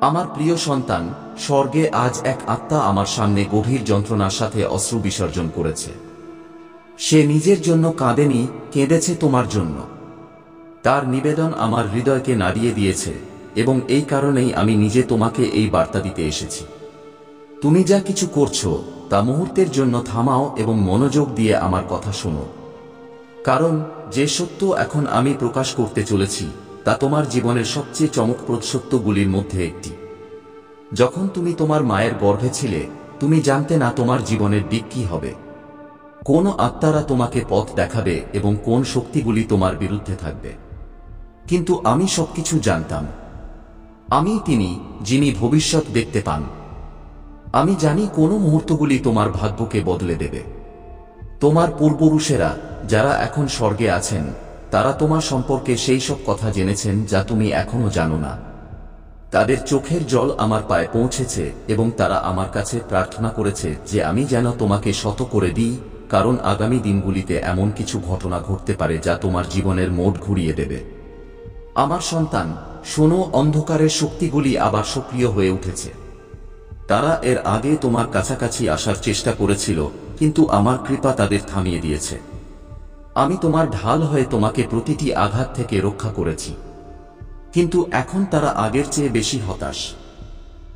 আমার প্রিয় সন্তান, স্বর্গে আজ এক আত্মা আমার সামনে গভীর যন্ত্রণার সাথে অশ্রু বিসর্জন করেছে। সে নিজের জন্য কাঁদেনি, কেঁদেছে তোমার জন্য। তার নিবেদন আমার হৃদয়কে নাড়িয়ে দিয়েছে, এবং এই কারণেই আমি নিজে তোমাকে এই বার্তা দিতে এসেছি। তুমি যা কিছু করছো তা মুহূর্তের জন্য থামাও এবং মনোযোগ দিয়ে আমার কথা শোনো। কারণ যে সত্য এখন আমি প্রকাশ করতে চলেছি তা তোমার জীবনের সবচেয়ে চমকপ্রদ সত্যগুলির মধ্যে একটি। যখন তুমি তোমার মায়ের গর্ভে ছিলে, তুমি জানতে না তোমার জীবনের দিক কি হবে, কোন আত্মারা তোমাকে পথ দেখাবে এবং কোন শক্তিগুলি তোমার বিরুদ্ধে থাকবে। কিন্তু আমি সবকিছু জানতাম। আমি তিনি যিনি ভবিষ্যৎ দেখতে পান। আমি জানি কোন মুহূর্তগুলি তোমার ভাগ্যকে বদলে দেবে। তোমার পূর্বপুরুষেরা যারা এখন স্বর্গে আছেন, তারা তোমার সম্পর্কে সেই সব কথা জেনেছেন যা তুমি এখনো জানো না। তাদের চোখের জল আমার পায়ে পৌঁছেছে এবং তারা আমার কাছে প্রার্থনা করেছে যে আমি যেন তোমাকে শত করে দিই, কারণ আগামী দিনগুলিতে এমন কিছু ঘটনা ঘটতে পারে যা তোমার জীবনের মোড় ঘুরিয়ে দেবে। আমার সন্তান, শোনো, অন্ধকারের শক্তিগুলি আবার সক্রিয় হয়ে উঠেছে। তারা এর আগে তোমার কাছাকাছি আসার চেষ্টা করেছিল, কিন্তু আমার কৃপা তাদের থামিয়ে দিয়েছে। আমি তোমার ঢাল হয়ে তোমাকে প্রতিটি আঘাত থেকে রক্ষা করেছি, কিন্তু এখন তারা আগের চেয়ে বেশি হতাশ।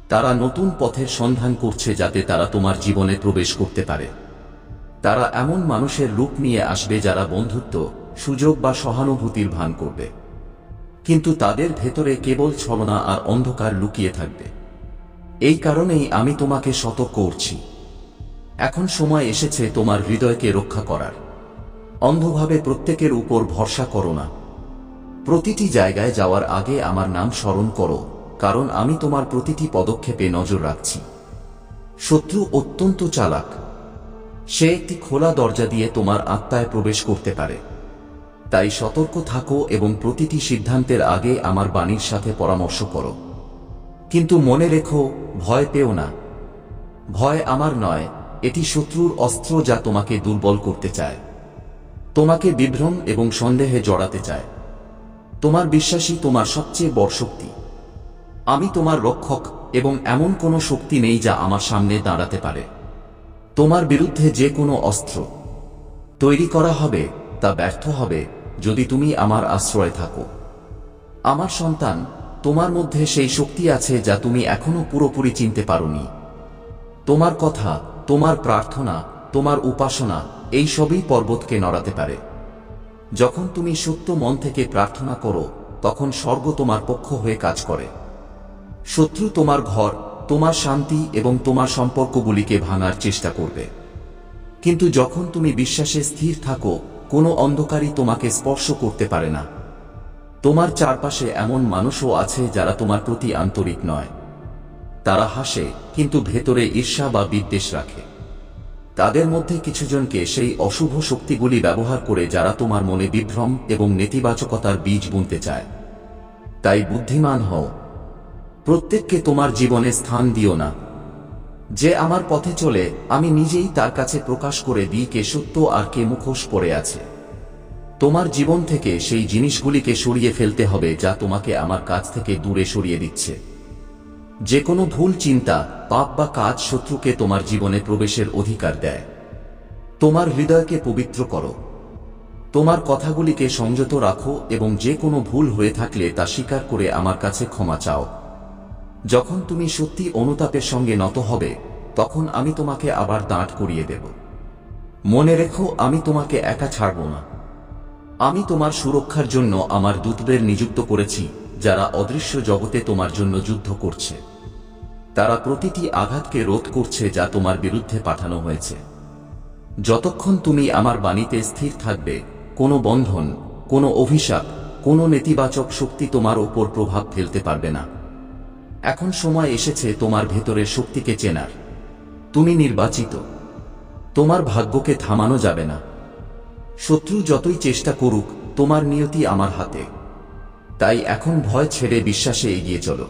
তারা নতুন পথের সন্ধান করছে যাতে তারা তোমার জীবনে প্রবেশ করতে পারে। তারা এমন মানুষের রূপ নিয়ে আসবে যারা বন্ধুত্ব, সুযোগ বা সহানুভূতির ভান করবে, কিন্তু তাদের ভেতরে কেবল ছলনা আর অন্ধকার লুকিয়ে থাকবে। এই কারণেই আমি তোমাকে সতর্ক করছি। এখন সময় এসেছে তোমার হৃদয়কে রক্ষা করার। অন্ধভাবে প্রত্যেকের উপর ভরসা করো না। প্রতিটি জায়গায় যাওয়ার আগে আমার নাম স্মরণ করো, কারণ আমি তোমার প্রতিটি পদক্ষেপে নজর রাখছি। শত্রু অত্যন্ত চালাক। সে একটি খোলা দরজা দিয়ে তোমার আত্মায় প্রবেশ করতে পারে। তাই সতর্ক থাকো এবং প্রতিটি সিদ্ধান্তের আগে আমার বাণীর সাথে পরামর্শ করো। কিন্তু মনে রেখো, ভয় পেও না। ভয় আমার নয়, এটি শত্রুর অস্ত্র যা তোমাকে দুর্বল করতে চায়, তোমাকে বিভ্রম এবং সন্দেহে জড়াতে চায়। তোমার বিশ্বাসই তোমার সবচেয়ে বড় শক্তি। আমি তোমার রক্ষক, এবং এমন কোনো শক্তি নেই যা আমার সামনে দাঁড়াতে পারে। তোমার বিরুদ্ধে যে কোনো অস্ত্র তৈরি করা হবে তা ব্যর্থ হবে যদি তুমি আমার আশ্রয়ে থাকো। আমার সন্তান, তোমার মধ্যে সেই শক্তি আছে যা তুমি এখনো পুরোপুরি চিনতে পারোনি। তোমার কথা, তোমার প্রার্থনা, তোমার উপাসনা, এই সবই পর্বতকে নড়াতে পারে। যখন তুমি সত্য মন থেকে প্রার্থনা করো, তখন স্বর্গ তোমার পক্ষ হয়ে কাজ করে। শত্রু তোমার ঘর, তোমার শান্তি এবং তোমার সম্পর্কগুলিকে ভাঙার চেষ্টা করবে, কিন্তু যখন তুমি বিশ্বাসে স্থির থাকো, কোনো অন্ধকারই তোমাকে স্পর্শ করতে পারে না। তোমার চারপাশে এমন মানুষও আছে যারা তোমার প্রতি আন্তরিক নয়। তারা হাসে, কিন্তু ভেতরে ঈর্ষা বা বিদ্বেষ রাখে। তাদের মধ্যে কিছুজনকে সেই অশুভ শক্তিগুলি ব্যবহার করে যারা তোমার মনে বিভ্রম এবং নেতিবাচকতার বীজ বুনতে চায়। তাই বুদ্ধিমান হও। প্রত্যেককে তোমার জীবনে স্থান দিও না। যে আমার পথে চলে, আমি নিজেই তার কাছে প্রকাশ করে দিই কে সত্য আর কে মুখোশ পড়ে আছে। তোমার জীবন থেকে সেই জিনিসগুলিকে সরিয়ে ফেলতে হবে যা তোমাকে আমার কাছ থেকে দূরে সরিয়ে দিচ্ছে। যে কোনো ভুল চিন্তা, পাপ বা কাজ শত্রুকে তোমার জীবনে প্রবেশের অধিকার দেয়। তোমার হৃদয়কে পবিত্র করো। তোমার কথাগুলিকে সংযত রাখো এবং যে কোনো ভুল হয়ে থাকলে তা স্বীকার করে আমার কাছে ক্ষমা চাও। যখন তুমি সত্যি অনুতাপের সঙ্গে নত হবে, তখন আমি তোমাকে আবার দাঁড় করিয়ে দেব। মনে রেখো, আমি তোমাকে একা ছাড়ব না। আমি তোমার সুরক্ষার জন্য আমার দূতদের নিযুক্ত করেছি, যারা অদৃশ্য জগতে তোমার জন্য যুদ্ধ করছে। তারা প্রতিটি আঘাতকে রোধ করছে যা তোমার বিরুদ্ধে পাঠানো হয়েছে। যতক্ষণ তুমি আমার বাণীতে স্থির থাকবে, কোনো বন্ধন, কোনো অভিশাপ, কোনো নেতিবাচক শক্তি তোমার ওপর প্রভাব ফেলতে পারবে না। এখন সময় এসেছে তোমার ভেতরের শক্তিকে চেনার। তুমি নির্বাচিত। তোমার ভাগ্যকে থামানো যাবে না। শত্রু যতই চেষ্টা করুক, তোমার নিয়তি আমার হাতে। তাই এখন ভয় ছেড়ে বিশ্বাসে এগিয়ে চলো।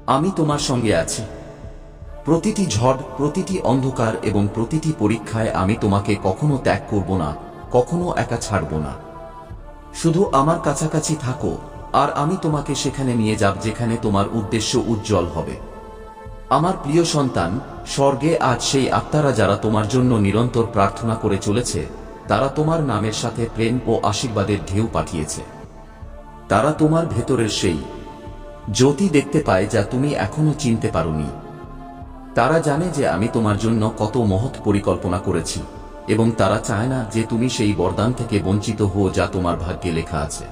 আমি তোমার সঙ্গে আছি। প্রতিটি ঝড়, প্রতিটি অন্ধকার এবং প্রতিটি পরীক্ষায় আমি তোমাকে কখনো ত্যাগ করব না, কখনো একা ছাড়ব না। শুধু আমার কাছাকাছি থাকো, আর আমি তোমাকে সেখানে নিয়ে যাব যেখানে তোমার উদ্দেশ্য উজ্জ্বল হবে। আমার প্রিয় সন্তান, স্বর্গে আজ সেই আত্মারা যারা তোমার জন্য নিরন্তর প্রার্থনা করে চলেছে, তারা তোমার নামের সাথে প্রেম ও আশীর্বাদের ঢেউ পাঠিয়েছে। তারা তোমার ভেতরের সেই জ্যোতি দেখতে পায় যা তুমি এখনো চিনতে পারোনি। তারা জানে যে আমি তোমার জন্য কত মহৎ পরিকল্পনা করেছি, এবং তারা চায় না যে তুমি সেই বরদান থেকে বঞ্চিত হও যা তোমার ভাগ্যে লেখা আছে।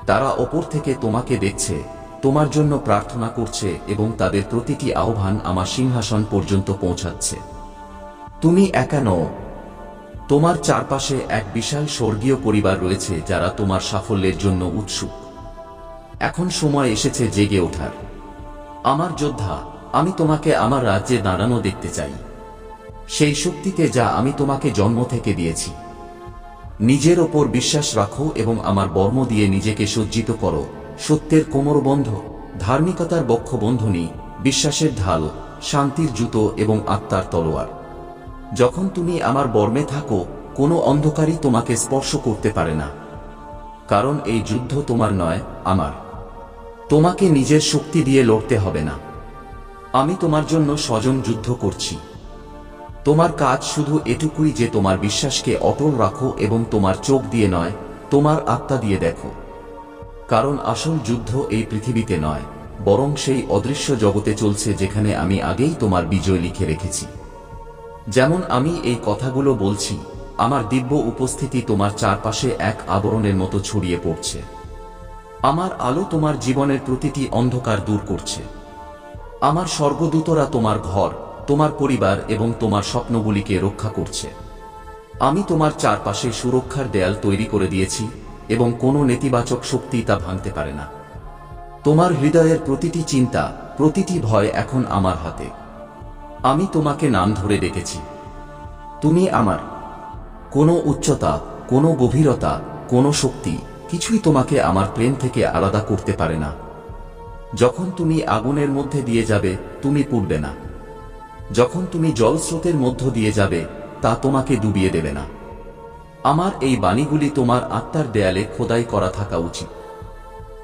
তারা ওপর থেকে তোমাকে দেখছে, তোমার জন্য প্রার্থনা করছে, এবং তাদের প্রতিটি আহ্বান আমার সিংহাসন পর্যন্ত পৌঁছাচ্ছে। তুমি একা নও। তোমার চারপাশে এক বিশাল স্বর্গীয় পরিবার রয়েছে যারা তোমার সাফল্যের জন্য উৎসুক। এখন সময় এসেছে জেগে ওঠার। আমার যোদ্ধা, আমি তোমাকে আমার রাজ্যে দাঁড়ানো দেখতে চাই, সেই শক্তিতে যা আমি তোমাকে জন্ম থেকে দিয়েছি। নিজের ওপর বিশ্বাস রাখো এবং আমার বর্ম দিয়ে নিজেকে সজ্জিত করো, সত্যের কোমরবন্ধ, ধার্মিকতার বক্ষবন্ধনী, বিশ্বাসের ঢাল, শান্তির জুতো এবং আত্মার তলোয়ার। যখন তুমি আমার বর্মে থাকো, কোনো অন্ধকারই তোমাকে স্পর্শ করতে পারে না, কারণ এই যুদ্ধ তোমার নয়, আমার। তোমাকে নিজের শক্তি দিয়ে লড়তে হবে না। আমি তোমার জন্য স্বজন যুদ্ধ করছি। তোমার কাজ শুধু এটুকুই যে তোমার বিশ্বাসকে অটল রাখো এবং তোমার চোখ দিয়ে নয়, তোমার আত্মা দিয়ে দেখো। কারণ আসল যুদ্ধ এই পৃথিবীতে নয়, বরং সেই অদৃশ্য জগতে চলছে যেখানে আমি আগেই তোমার বিজয় লিখে রেখেছি। যেমন আমি এই কথাগুলো বলছি, আমার দিব্য উপস্থিতি তোমার চারপাশে এক আবরণের মতো ছড়িয়ে পড়ছে। আমার আলো তোমার জীবনের প্রতিটি অন্ধকার দূর করছে। আমার স্বর্গদূতরা তোমার ঘর, তোমার পরিবার এবং তোমার স্বপ্নগুলিকে রক্ষা করছে। আমি তোমার চারপাশে সুরক্ষার দেয়াল তৈরি করে দিয়েছি, এবং কোনো নেতিবাচক শক্তি তা ভাঙতে পারে না। তোমার হৃদয়ের প্রতিটি চিন্তা, প্রতিটি ভয় এখন আমার হাতে। আমি তোমাকে নাম ধরে ডেকেছি। তুমি আমার। কোনো উচ্চতা, কোনো গভীরতা, কোনো শক্তি, কিছুই তোমাকে আমার প্রেম থেকে আলাদা করতে পারে না। যখন তুমি আগুনের মধ্যে দিয়ে যাবে, তুমি পুড়বে না। যখন তুমি জলস্রোতের মধ্য দিয়ে যাবে, তা তোমাকে ডুবিয়ে দেবে না। আমার এই বাণীগুলি তোমার আত্মার দেয়ালে খোদাই করা থাকা উচিত।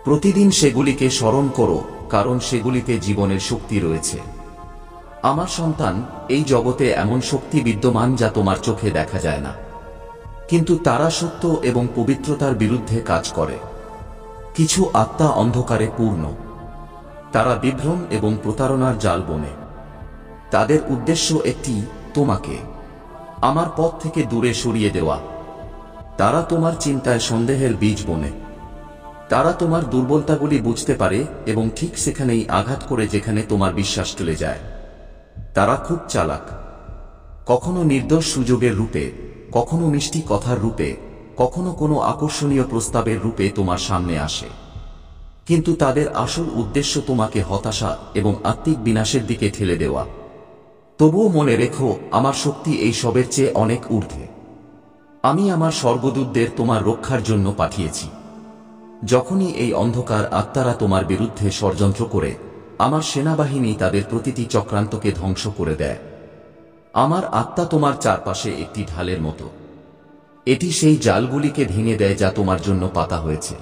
প্রতিদিন সেগুলিকে স্মরণ করো, কারণ সেগুলিতে জীবনের শক্তি রয়েছে। আমার সন্তান, এই জগতে এমন শক্তি বিদ্যমান যা তোমার চোখে দেখা যায় না, কিন্তু তারা সত্য এবং পবিত্রতার বিরুদ্ধে কাজ করে। কিছু আত্মা অন্ধকারে পূর্ণ। তারা বিভ্রম এবং প্রতারণার জাল বোনে। তাদের উদ্দেশ্য একটি, তোমাকে আমার পথ থেকে দূরে সরিয়ে দেওয়া। তারা তোমার চিন্তায় সন্দেহের বীজ বোনে। তারা তোমার দুর্বলতাগুলি বুঝতে পারে এবং ঠিক সেখানেই আঘাত করে যেখানে তোমার বিশ্বাস চলে যায়। তারা খুব চালাক। কখনো নির্দোষ সুযোগের রূপে, কখনো মিষ্টি কথার রূপে, কখনো কোনো আকর্ষণীয় প্রস্তাবের রূপে তোমার সামনে আসে। কিন্তু তাদের আসল উদ্দেশ্য তোমাকে হতাশা এবং আত্মিক বিনাশের দিকে ঠেলে দেওয়া। তবুও মনে রেখো, আমার শক্তি এই সবের চেয়ে অনেক ঊর্ধ্বে। আমি আমার স্বর্গদূতদের তোমার রক্ষার জন্য পাঠিয়েছি। যখনই এই অন্ধকার আত্মারা তোমার বিরুদ্ধে ষড়যন্ত্র করে, আমার সেনাবাহিনী তাদের প্রতিটি চক্রান্তকে ধ্বংস করে দেয়। আমার আত্মা তোমার চারপাশে একটি ঢালের মতো। এটি সেই জালগুলিকে ভেঙে দেয় যা তোমার জন্য পাতা হয়েছে।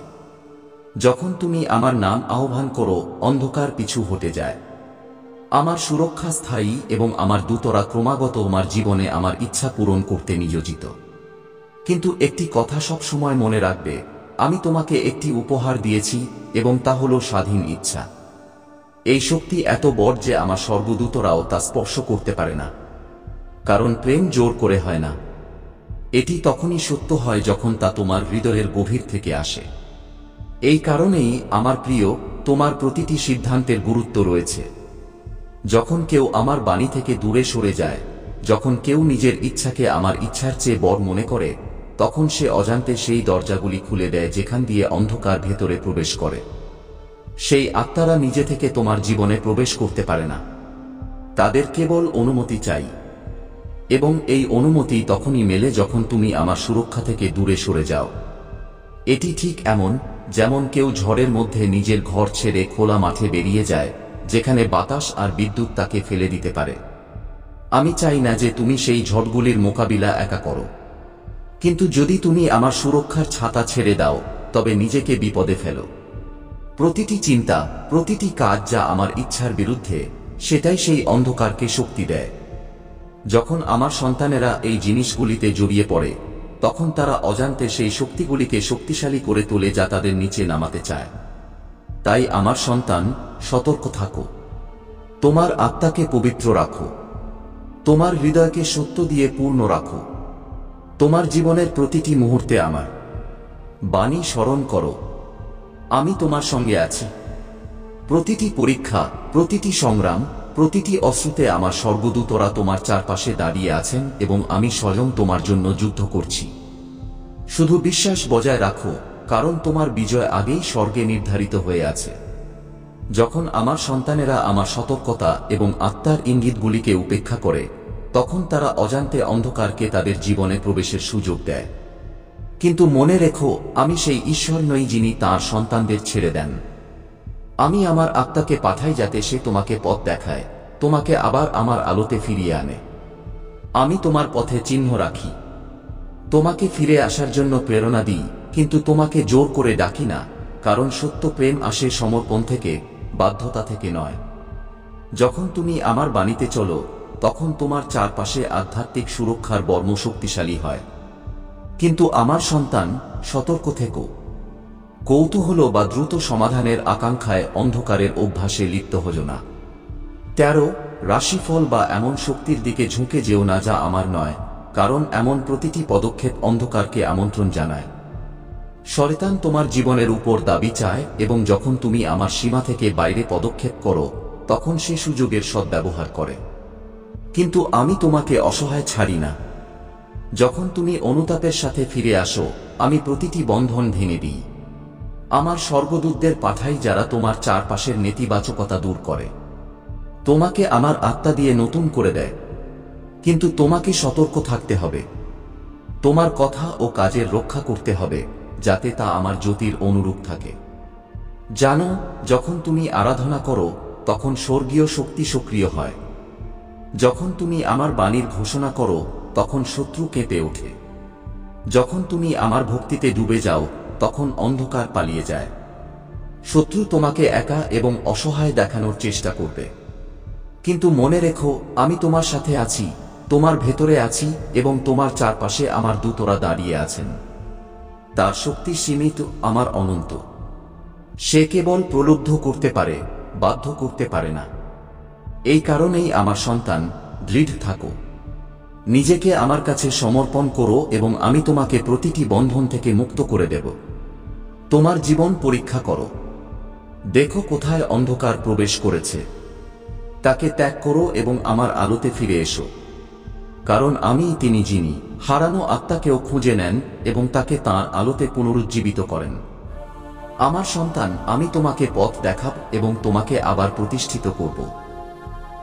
যখন তুমি আমার নাম আহ্বান করো, অন্ধকার পিছু হটে যায়। আমার সুরক্ষা স্থায়ী এবং আমার দূতরা ক্রমাগত তোমার জীবনে আমার ইচ্ছা পূরণ করতে নিয়োজিত। কিন্তু একটি কথা সব সময় মনে রাখবে, আমি তোমাকে একটি উপহার দিয়েছি, এবং তা হলো স্বাধীন ইচ্ছা। এই শক্তি এত বড় যে আমার স্বর্গদূতরাও তা স্পর্শ করতে পারে না। কারণ প্রেম জোর করে হয় না। এটি তখনই সত্য হয় যখন তা তোমার হৃদয়ের গভীর থেকে আসে। এই কারণেই আমার প্রিয়, তোমার প্রতিটি সিদ্ধান্তের গুরুত্ব রয়েছে। যখন কেউ আমার বাণী থেকে দূরে সরে যায়, যখন কেউ নিজের ইচ্ছাকে আমার ইচ্ছার চেয়ে বড় মনে করে, তখন সে অজান্তে সেই দরজাগুলি খুলে দেয় যেখান দিয়ে অন্ধকার ভেতরে প্রবেশ করে। সেই আত্মারা নিজে থেকে তোমার জীবনে প্রবেশ করতে পারে না। তাদের কেবল অনুমতি চাই, এবং এই অনুমতি তখনই মেলে যখন তুমি আমার সুরক্ষা থেকে দূরে সরে যাও। এটি ঠিক এমন যেমন কেউ ঝড়ের মধ্যে নিজের ঘর ছেড়ে খোলা মাঠে বেরিয়ে যায়, যেখানে বাতাস আর বিদ্যুৎ তাকে ফেলে দিতে পারে। আমি চাই না যে তুমি সেই ঝড়গুলির মোকাবিলা একা করো। কিন্তু যদি তুমি আমার সুরক্ষার ছাতা ছেড়ে দাও, তবে নিজেকে বিপদে ফেলো। প্রতিটি চিন্তা, প্রতিটি কাজ যা আমার ইচ্ছার বিরুদ্ধে, সেটাই সেই অন্ধকারকে শক্তি দেয়। যখন আমার সন্তানেরা এই জিনিসগুলিতে জড়িয়ে পড়ে, তখন তারা অজান্তে সেই শক্তিগুলিকে শক্তিশালী করে তোলে যা তাদের নিচে নামাতে চায়। তাই আমার সন্তান, সতর্ক থাকো। তোমার আত্মাকে পবিত্র রাখো। তোমার হৃদয়কে সত্য দিয়ে পূর্ণ রাখো। তোমার জীবনের প্রতিটি মুহূর্তে আমার বাণী স্মরণ করো। আমি তোমার সঙ্গে আছি। প্রতিটি পরীক্ষা, প্রতিটি সংগ্রাম, প্রতিটি অশ্রুতে আমার স্বর্গদূতরা তোমার চারপাশে দাঁড়িয়ে আছেন এবং আমি স্বয়ং তোমার জন্য যুদ্ধ করছি। শুধু বিশ্বাস বজায় রাখো, কারণ তোমার বিজয় আগেই স্বর্গে নির্ধারিত হয়ে আছে। যখন আমার সন্তানেরা আমার সতর্কতা এবং আত্মার ইঙ্গিতগুলিকে উপেক্ষা করে, তখন তারা অজান্তে অন্ধকারকে তাদের জীবনে প্রবেশের সুযোগ দেয়। কিন্তু মনে রেখো, আমি সেই ঈশ্বর নই যিনি তাঁর সন্তানদের ছেড়ে দেন। আমি আমার আত্মাকে পাঠাই যাতে সে তোমাকে পথ দেখায়, তোমাকে আবার আমার আলোতে ফিরিয়ে আনে। আমি তোমার পথে চিহ্ন রাখি, তোমাকে ফিরে আসার জন্য প্রেরণা দিই, কিন্তু তোমাকে জোর করে ডাকি না, কারণ সত্য প্রেম আসে সমর্পণ থেকে, বাধ্যতা থেকে নয়। যখন তুমি আমার বাণীতে চলো, তখন তোমার চারপাশে আধ্যাত্মিক সুরক্ষার বর্ম শক্তিশালী হয়। কিন্তু আমার সন্তান, সতর্ক থেকো। কৌতূহল বা দ্রুত সমাধানের আকাঙ্ক্ষায় অন্ধকারের অভ্যাসে লিপ্ত হজো না। 13 রাশিফল বা এমন শক্তির দিকে ঝুঁকে যেও না যা আমার নয়, কারণ এমন প্রতিটি পদক্ষেপ অন্ধকারকে আমন্ত্রণ জানায়। শয়তান তোমার জীবনের উপর দাবি চায় এবং যখন তুমি আমার সীমা থেকে বাইরে পদক্ষেপ করো, তখন সে সুযোগের সদ্ব্যবহার করে। কিন্তু আমি তোমাকে অসহায় ছাড়ি না। যখন তুমি অনুতাপের সাথে ফিরে আসো, আমি প্রতিটি বন্ধন ভেঙে দিই। আমার স্বর্গদূতদের পাঠাই যারা তোমার চারপাশের নেতিবাচকতা দূর করে, তোমাকে আমার আত্মা দিয়ে নতুন করে দেয়। কিন্তু তোমাকে সতর্ক থাকতে হবে। তোমার কথা ও কাজের রক্ষা করতে হবে, যাতে তা আমার জ্যোতির অনুরূপ থাকে। জানো, যখন তুমি আরাধনা করো, তখন স্বর্গীয় শক্তি সক্রিয় হয়। যখন তুমি আমার বাণীর ঘোষণা করো, তখন শত্রু কেঁপে ওঠে। যখন তুমি আমার ভক্তিতে ডুবে যাও, তখন অন্ধকার পালিয়ে যায়। শত্রু তোমাকে একা এবং অসহায় দেখানোর চেষ্টা করবে। কিন্তু মনে রেখো, আমি তোমার সাথে আছি, তোমার ভেতরে আছি এবং তোমার চারপাশে আমার দূতরা দাঁড়িয়ে আছেন। তার শক্তি সীমিত, আমার অনন্ত। সে কেবল প্রলুব্ধ করতে পারে, বাধ্য করতে পারে না। এই কারণেই আমার সন্তান, দৃঢ় থাকো। নিজেকে আমার কাছে সমর্পণ করো এবং আমি তোমাকে প্রতিটি বন্ধন থেকে মুক্ত করে দেব। তোমার জীবন পরীক্ষা করো। দেখো কোথায় অন্ধকার প্রবেশ করেছে। তাকে ত্যাগ করো এবং আমার আলোতে ফিরে এসো। কারণ আমি তিনি যিনি হারানো আত্মাকেও খুঁজে নেন এবং তাকে তাঁর আলোতে পুনরুজ্জীবিত করেন। আমার সন্তান, আমি তোমাকে পথ দেখাব এবং তোমাকে আবার প্রতিষ্ঠিত করব।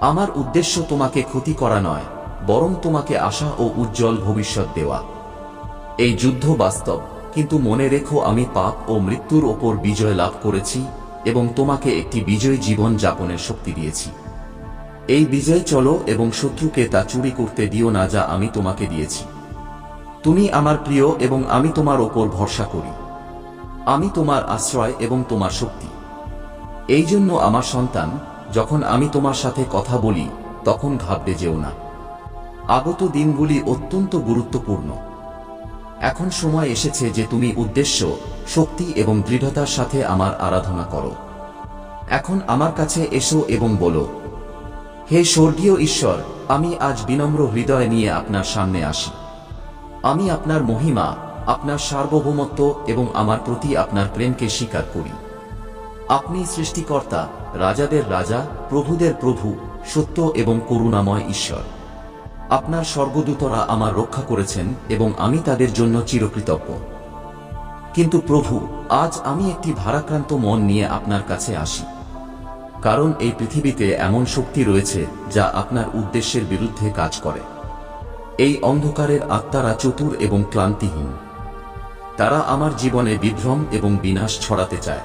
আমার উদ্দেশ্য তোমাকে ক্ষতি করা নয়, বরং তোমাকে আশা ও উজ্জ্বল ভবিষ্যৎ দেওয়া। এই যুদ্ধ বাস্তব, কিন্তু মনে রেখো, আমি পাপ ও মৃত্যুর ওপর বিজয় লাভ করেছি এবং তোমাকে একটি বিজয়ী জীবন যাপনের শক্তি দিয়েছি। এই বিজয় চলো এবং শত্রুকে তা চুরি করতে দিও না যা আমি তোমাকে দিয়েছি। তুমি আমার প্রিয় এবং আমি তোমার ওপর ভরসা করি। আমি তোমার আশ্রয় এবং তোমার শক্তি। এই জন্য আমার সন্তান, যখন আমি তোমার সাথে কথা বলি, তখন ঘাবড়ে যেও না। আগত দিনগুলি অত্যন্ত গুরুত্বপূর্ণ। এখন সময় এসেছে যে তুমি উদ্দেশ্য, শক্তি এবং দৃঢ়তার সাথে আমার আরাধনা করো। এখন আমার কাছে এসো এবং বলো, হে স্বর্গীয় ঈশ্বর, আমি আজ বিনম্র হৃদয় নিয়ে আপনার সামনে আসি। আমি আপনার মহিমা, আপনার সার্বভৌমত্ব এবং আমার প্রতি আপনার প্রেমকে স্বীকার করি। আপনি সৃষ্টিকর্তা, রাজাদের রাজা, প্রভুদের প্রভু, সত্য এবং করুণাময় ঈশ্বর। আপনার স্বর্গদূতরা আমার রক্ষা করেছেন এবং আমি তাদের জন্য চিরকৃতজ্ঞ। কিন্তু প্রভু, আজ আমি একটি ভারাক্রান্ত মন নিয়ে আপনার কাছে আসি। কারণ এই পৃথিবীতে এমন শক্তি রয়েছে যা আপনার উদ্দেশ্যের বিরুদ্ধে কাজ করে। এই অন্ধকারের আত্মারা চতুর এবং ক্লান্তিহীন। তারা আমার জীবনে বিভ্রম এবং বিনাশ ছড়াতে চায়।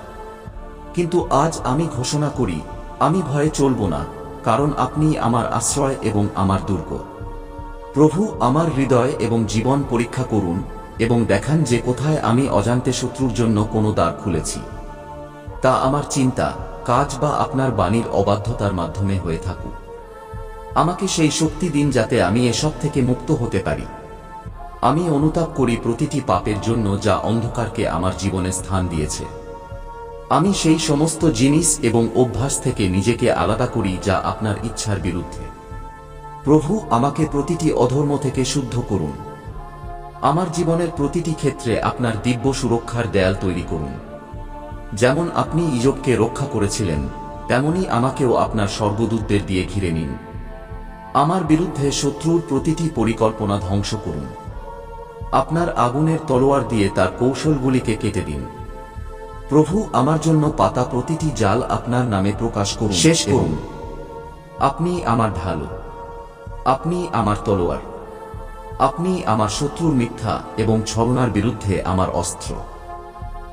কিন্তু আজ আমি ঘোষণা করি, আমি ভয়ে চলব না, কারণ আপনি আমার আশ্রয় এবং আমার দুর্গ। প্রভু, আমার হৃদয় এবং জীবন পরীক্ষা করুন এবং দেখান যে কোথায় আমি অজান্তে শত্রুর জন্য কোনো দ্বার খুলেছি। তা আমার চিন্তা, কাজ বা আপনার বাণীর অবাধ্যতার মাধ্যমে হয়ে থাকুক। আমাকে সেই শক্তি দিন যাতে আমি এসব থেকে মুক্ত হতে পারি। আমি অনুতাপ করি প্রতিটি পাপের জন্য যা অন্ধকারকে আমার জীবনে স্থান দিয়েছে। আমি সেই সমস্ত জিনিস এবং অভ্যাস থেকে নিজেকে আলাদা করি যা আপনার ইচ্ছার বিরুদ্ধে। প্রভু, আমাকে প্রতিটি অধর্ম থেকে শুদ্ধ করুন। আমার জীবনের প্রতিটি ক্ষেত্রে আপনার দিব্য সুরক্ষার দেয়াল তৈরি করুন। যেমন আপনি ইয়োবকে রক্ষা করেছিলেন, তেমনি আমাকেও আপনার স্বর্গদূতদের দিয়ে ঘিরে নিন। আমার বিরুদ্ধে শত্রুর প্রতিটি পরিকল্পনা ধ্বংস করুন। আপনার আগুনের তলোয়ার দিয়ে তার কৌশলগুলিকে কেটে দিন। প্রভু, আমার জন্য পাতা প্রতিটি জাল আপনার নামে প্রকাশ করুন, শেষ করুন। আপনি আমার ঢাল, আপনি আমার তলোয়ার, আপনি আমার শত্রুর মিথ্যা এবং ছলনার বিরুদ্ধে আমার অস্ত্র।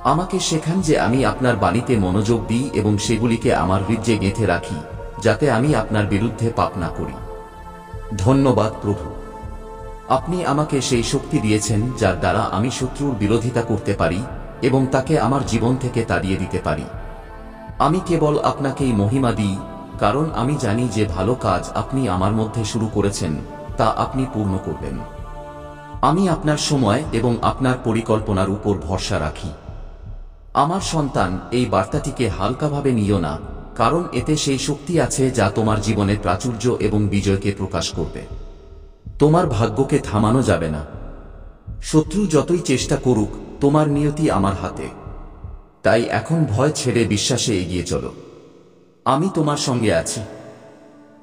আমাকে শেখান যে আমি আপনার বাণীতে মনোযোগ দিই এবং সেগুলিকে আমার হৃদয়ে গেঁথে রাখি, যাতে আমি আপনার বিরুদ্ধে পাপ না করি। ধন্যবাদ প্রভু, আপনি আমাকে সেই শক্তি দিয়েছেন যার দ্বারা আমি শত্রুর বিরোধিতা করতে পারি এবং তাকে আমার জীবন থেকে তাড়িয়ে দিতে পারি। আমি কেবল আপনাকেই মহিমা দিই, কারণ আমি জানি যে ভালো কাজ আপনি আমার মধ্যে শুরু করেছেন তা আপনি পূর্ণ করবেন। আমি আপনার সময় এবং আপনার পরিকল্পনার উপর ভরসা রাখি। আমার সন্তান, এই বার্তাটিকে হালকাভাবে নিও না, কারণ এতে সেই শক্তি আছে যা তোমার জীবনে প্রাচুর্য এবং বিজয়কে প্রকাশ করবে। তোমার ভাগ্যকে থামানো যাবে না। শত্রু যতই চেষ্টা করুক, তোমার নিয়তি আমার হাতে। তাই এখন ভয় ছেড়ে বিশ্বাসে এগিয়ে চলো। আমি তোমার সঙ্গে আছি।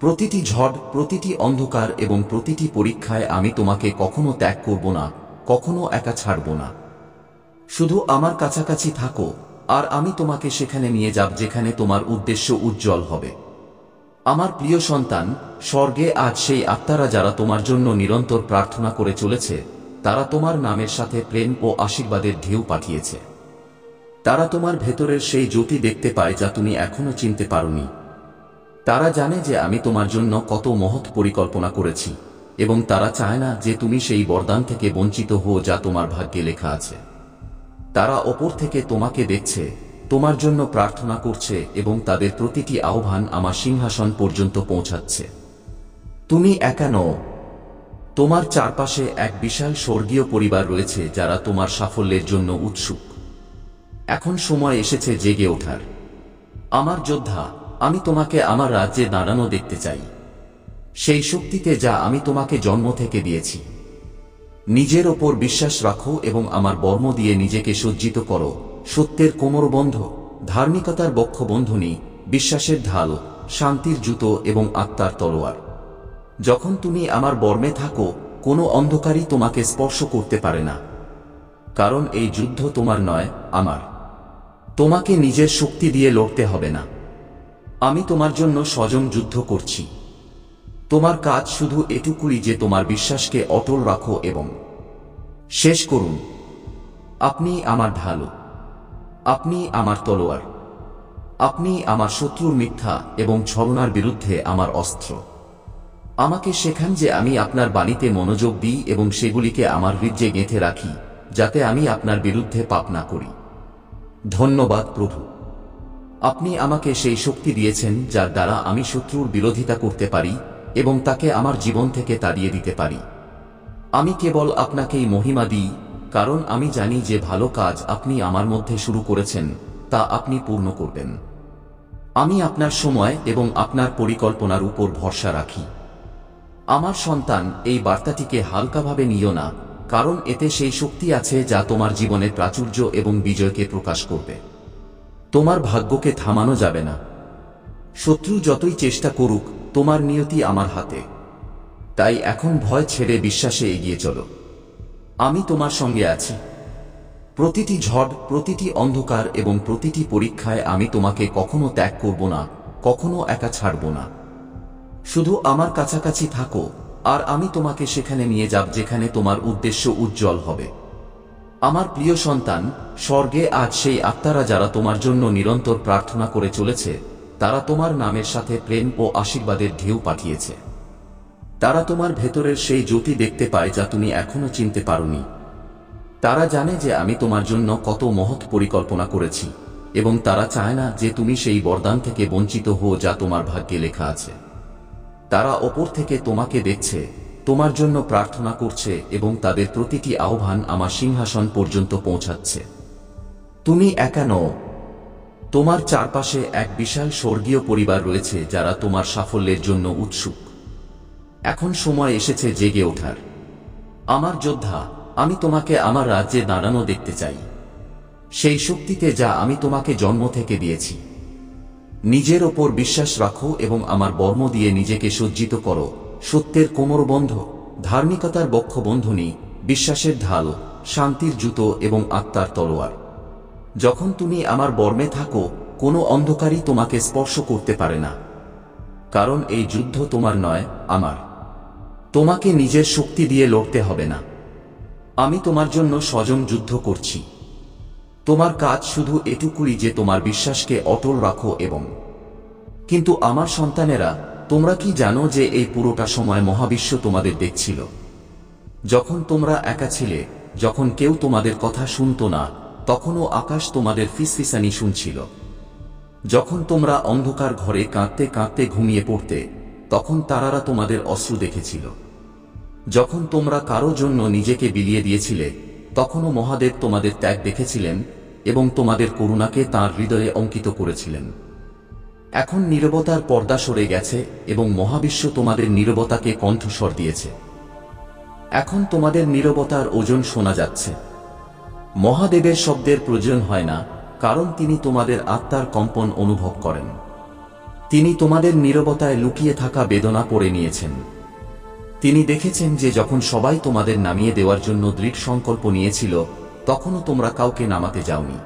প্রতিটি ঝড়, প্রতিটি অন্ধকার এবং প্রতিটি পরীক্ষায় আমি তোমাকে কখনো ত্যাগ করব না, কখনো একা ছাড়ব না। শুধু আমার কাছাকাছি থাকো, আর আমি তোমাকে সেখানে নিয়ে যাব যেখানে তোমার উদ্দেশ্য উজ্জ্বল হবে। আমার প্রিয় সন্তান, স্বর্গে আজ সেই আত্মারা যারা তোমার জন্য নিরন্তর প্রার্থনা করে চলেছে, তারা তোমার নামের সাথে প্রেম ও আশীর্বাদের ঢেউ পাঠিয়েছে। তারা তোমার ভেতরের সেই জ্যোতি দেখতে পায় যা তুমি এখনো চিনতে পারোনি। তারা জানে যে আমি তোমার জন্য কত মহৎ পরিকল্পনা করেছি, এবং তারা চায় না যে তুমি সেই বরদান থেকে বঞ্চিত হও যা তোমার ভাগ্যে লেখা আছে। তারা ওপর থেকে তোমাকে দেখছে, তোমার জন্য প্রার্থনা করছে এবং তাদের প্রতিটি আহ্বান আমার সিংহাসন পর্যন্ত পৌঁছাচ্ছে। তুমি একা নও। তোমার চারপাশে এক বিশাল স্বর্গীয় পরিবার রয়েছে যারা তোমার সাফল্যের জন্য উৎসুক। এখন সময় এসেছে জেগে ওঠার। আমার যোদ্ধা, আমি তোমাকে আমার রাজ্যে দাঁড়ানো দেখতে চাই, সেই শক্তিতে যা আমি তোমাকে জন্ম থেকে দিয়েছি। নিজের ওপর বিশ্বাস রাখো এবং আমার বর্ম দিয়ে নিজেকে সজ্জিত করো, সত্যের কোমরবন্ধ, ধার্মিকতার বক্ষবন্ধনী, বিশ্বাসের ঢাল, শান্তির জুতো এবং আত্মার তলোয়ার। যখন তুমি আমার বর্মে থাকো, কোনো অন্ধকারই তোমাকে স্পর্শ করতে পারে না, কারণ এই যুদ্ধ তোমার নয়, আমার। তোমাকে নিজের শক্তি দিয়ে লড়তে হবে না। আমি তোমার জন্য স্বয়ং যুদ্ধ করছি। তোমার কাজ শুধু এটুকুই যে তোমার বিশ্বাসকে অটল রাখো এবং শেষ করুন। আপনি আমার ঢাল, আপনি আমার তলোয়ার, আপনি আমার শত্রুর মিথ্যা এবং ছলনার বিরুদ্ধে আমার অস্ত্র। আমাকে শেখান যে আমি আপনার বাণীতে মনোযোগ দিই এবং সেগুলিকে আমার হৃদয়ে গেঁথে রাখি, যাতে আমি আপনার বিরুদ্ধে পাপ না করি। ধন্যবাদ প্রভু, আপনি আমাকে সেই শক্তি দিয়েছেন যার দ্বারা আমি শত্রুর বিরোধিতা করতে পারি এবং তাকে আমার জীবন থেকে তাড়িয়ে দিতে পারি। আমি কেবল আপনাকেই মহিমা দিই, কারণ আমি জানি যে ভালো কাজ আপনি আমার মধ্যে শুরু করেছেন তা আপনি পূর্ণ করবেন। আমি আপনার সময় এবং আপনার পরিকল্পনার উপর ভরসা রাখি। আমার সন্তান, এই বার্তাটিকে হালকাভাবে নিও না, কারণ এতে সেই শক্তি আছে যা তোমার জীবনে প্রাচুর্য এবং বিজয়কে প্রকাশ করবে। তোমার ভাগ্যকে থামানো যাবে না। শত্রু যতই চেষ্টা করুক, তোমার নিয়তি আমার হাতে। তাই এখন ভয় ছেড়ে বিশ্বাসে এগিয়ে চলো। আমি তোমার সঙ্গে আছি। প্রতিটি ঝড়, প্রতিটি অন্ধকার এবং প্রতিটি পরীক্ষায় আমি তোমাকে কখনো ত্যাগ করব না, কখনো একা ছাড়ব না। শুধু আমার কাছাকাছি থাকো, আর আমি তোমাকে সেখানে নিয়ে যাব যেখানে তোমার উদ্দেশ্য উজ্জ্বল হবে। আমার প্রিয় সন্তান, স্বর্গে আজ সেই আত্মারা যারা তোমার জন্য নিরন্তর প্রার্থনা করে চলেছে, তারা তোমার নামের সাথে প্রেম ও আশীর্বাদের ঢেউ পাঠিয়েছে। তারা তোমার ভেতরের সেই জ্যোতি দেখতে পায় যা তুমি এখনো চিনতে পারোনি। তারা জানে যে আমি তোমার জন্য কত মহৎ পরিকল্পনা করেছি, এবং তারা চায় না যে তুমি সেই বরদান থেকে বঞ্চিত হও যা তোমার ভাগ্যে লেখা আছে। তারা ওপর থেকে তোমাকে দেখছে, তোমার জন্য প্রার্থনা করছে এবং তাদের প্রতিটি আহ্বান আমার সিংহাসন পর্যন্ত পৌঁছাচ্ছে। তুমি একা নও, তোমার চারপাশে এক বিশাল স্বর্গীয় পরিবার রয়েছে যারা তোমার সাফল্যের জন্য উৎসুক। এখন সময় এসেছে জেগে ওঠার। আমার যোদ্ধা, আমি তোমাকে আমার রাজ্যে দাঁড়ানো দেখতে চাই, সেই শক্তিতে যা আমি তোমাকে জন্ম থেকে দিয়েছি। নিজের ওপর বিশ্বাস রাখো এবং আমার বর্ম দিয়ে নিজেকে সজ্জিত করো, সত্যের কোমরবন্ধ, ধার্মিকতার বক্ষবন্ধনী, বিশ্বাসের ঢাল, শান্তির জুতো এবং আত্মার তলোয়ার। যখন তুমি আমার বর্মে থাকো, কোনো অন্ধকারই তোমাকে স্পর্শ করতে পারে না, কারণ এই যুদ্ধ তোমার নয়, আমার। তোমাকে নিজের শক্তি দিয়ে লড়তে হবে না, আমি তোমার জন্য স্বজন যুদ্ধ করছি। তোমার কাজ শুধু এটুকুই যে তোমার বিশ্বাসকে অটল রাখো এবং কিন্তু আমার সন্তানেরা, তোমরা কি জানো যে এই পুরোটা সময় মহাবিশ্ব তোমাদের দেখছিল? যখন তোমরা একা ছিলে, যখন কেউ তোমাদের কথা শুনত না, তখনও আকাশ তোমাদের ফিসফিসানি শুনছিল। যখন তোমরা অন্ধকার ঘরে কাঁদতে কাঁদতে ঘুমিয়ে পড়তে, তখন তারারা তোমাদের অশ্রু দেখেছিল। যখন তোমরা কারো জন্য নিজেকে বিলিয়ে দিয়েছিলে, তখনও মহাদেব তোমাদের ত্যাগ দেখেছিলেন এবং তোমাদের করুণাকে তাঁর হৃদয়ে অঙ্কিত করেছিলেন। এখন নীরবতার পর্দা সরে গেছে এবং মহাবিশ্ব তোমাদের নীরবতাকে কণ্ঠস্বর দিয়েছে। এখন তোমাদের নীরবতার ওজন শোনা যাচ্ছে। মহাদেবের শব্দের প্রয়োজন হয় না, কারণ তিনি তোমাদের আত্মার কম্পন অনুভব করেন। তিনি তোমাদের নীরবতায় লুকিয়ে থাকা বেদনা পড়ে নিয়েছেন। তিনি দেখেছেন যে যখন সবাই তোমাদের নামিয়ে দেওয়ার জন্য দৃঢ় সংকল্প নিয়েছিল, তখনও তোমরা কাউকে নামাতে যাওনি।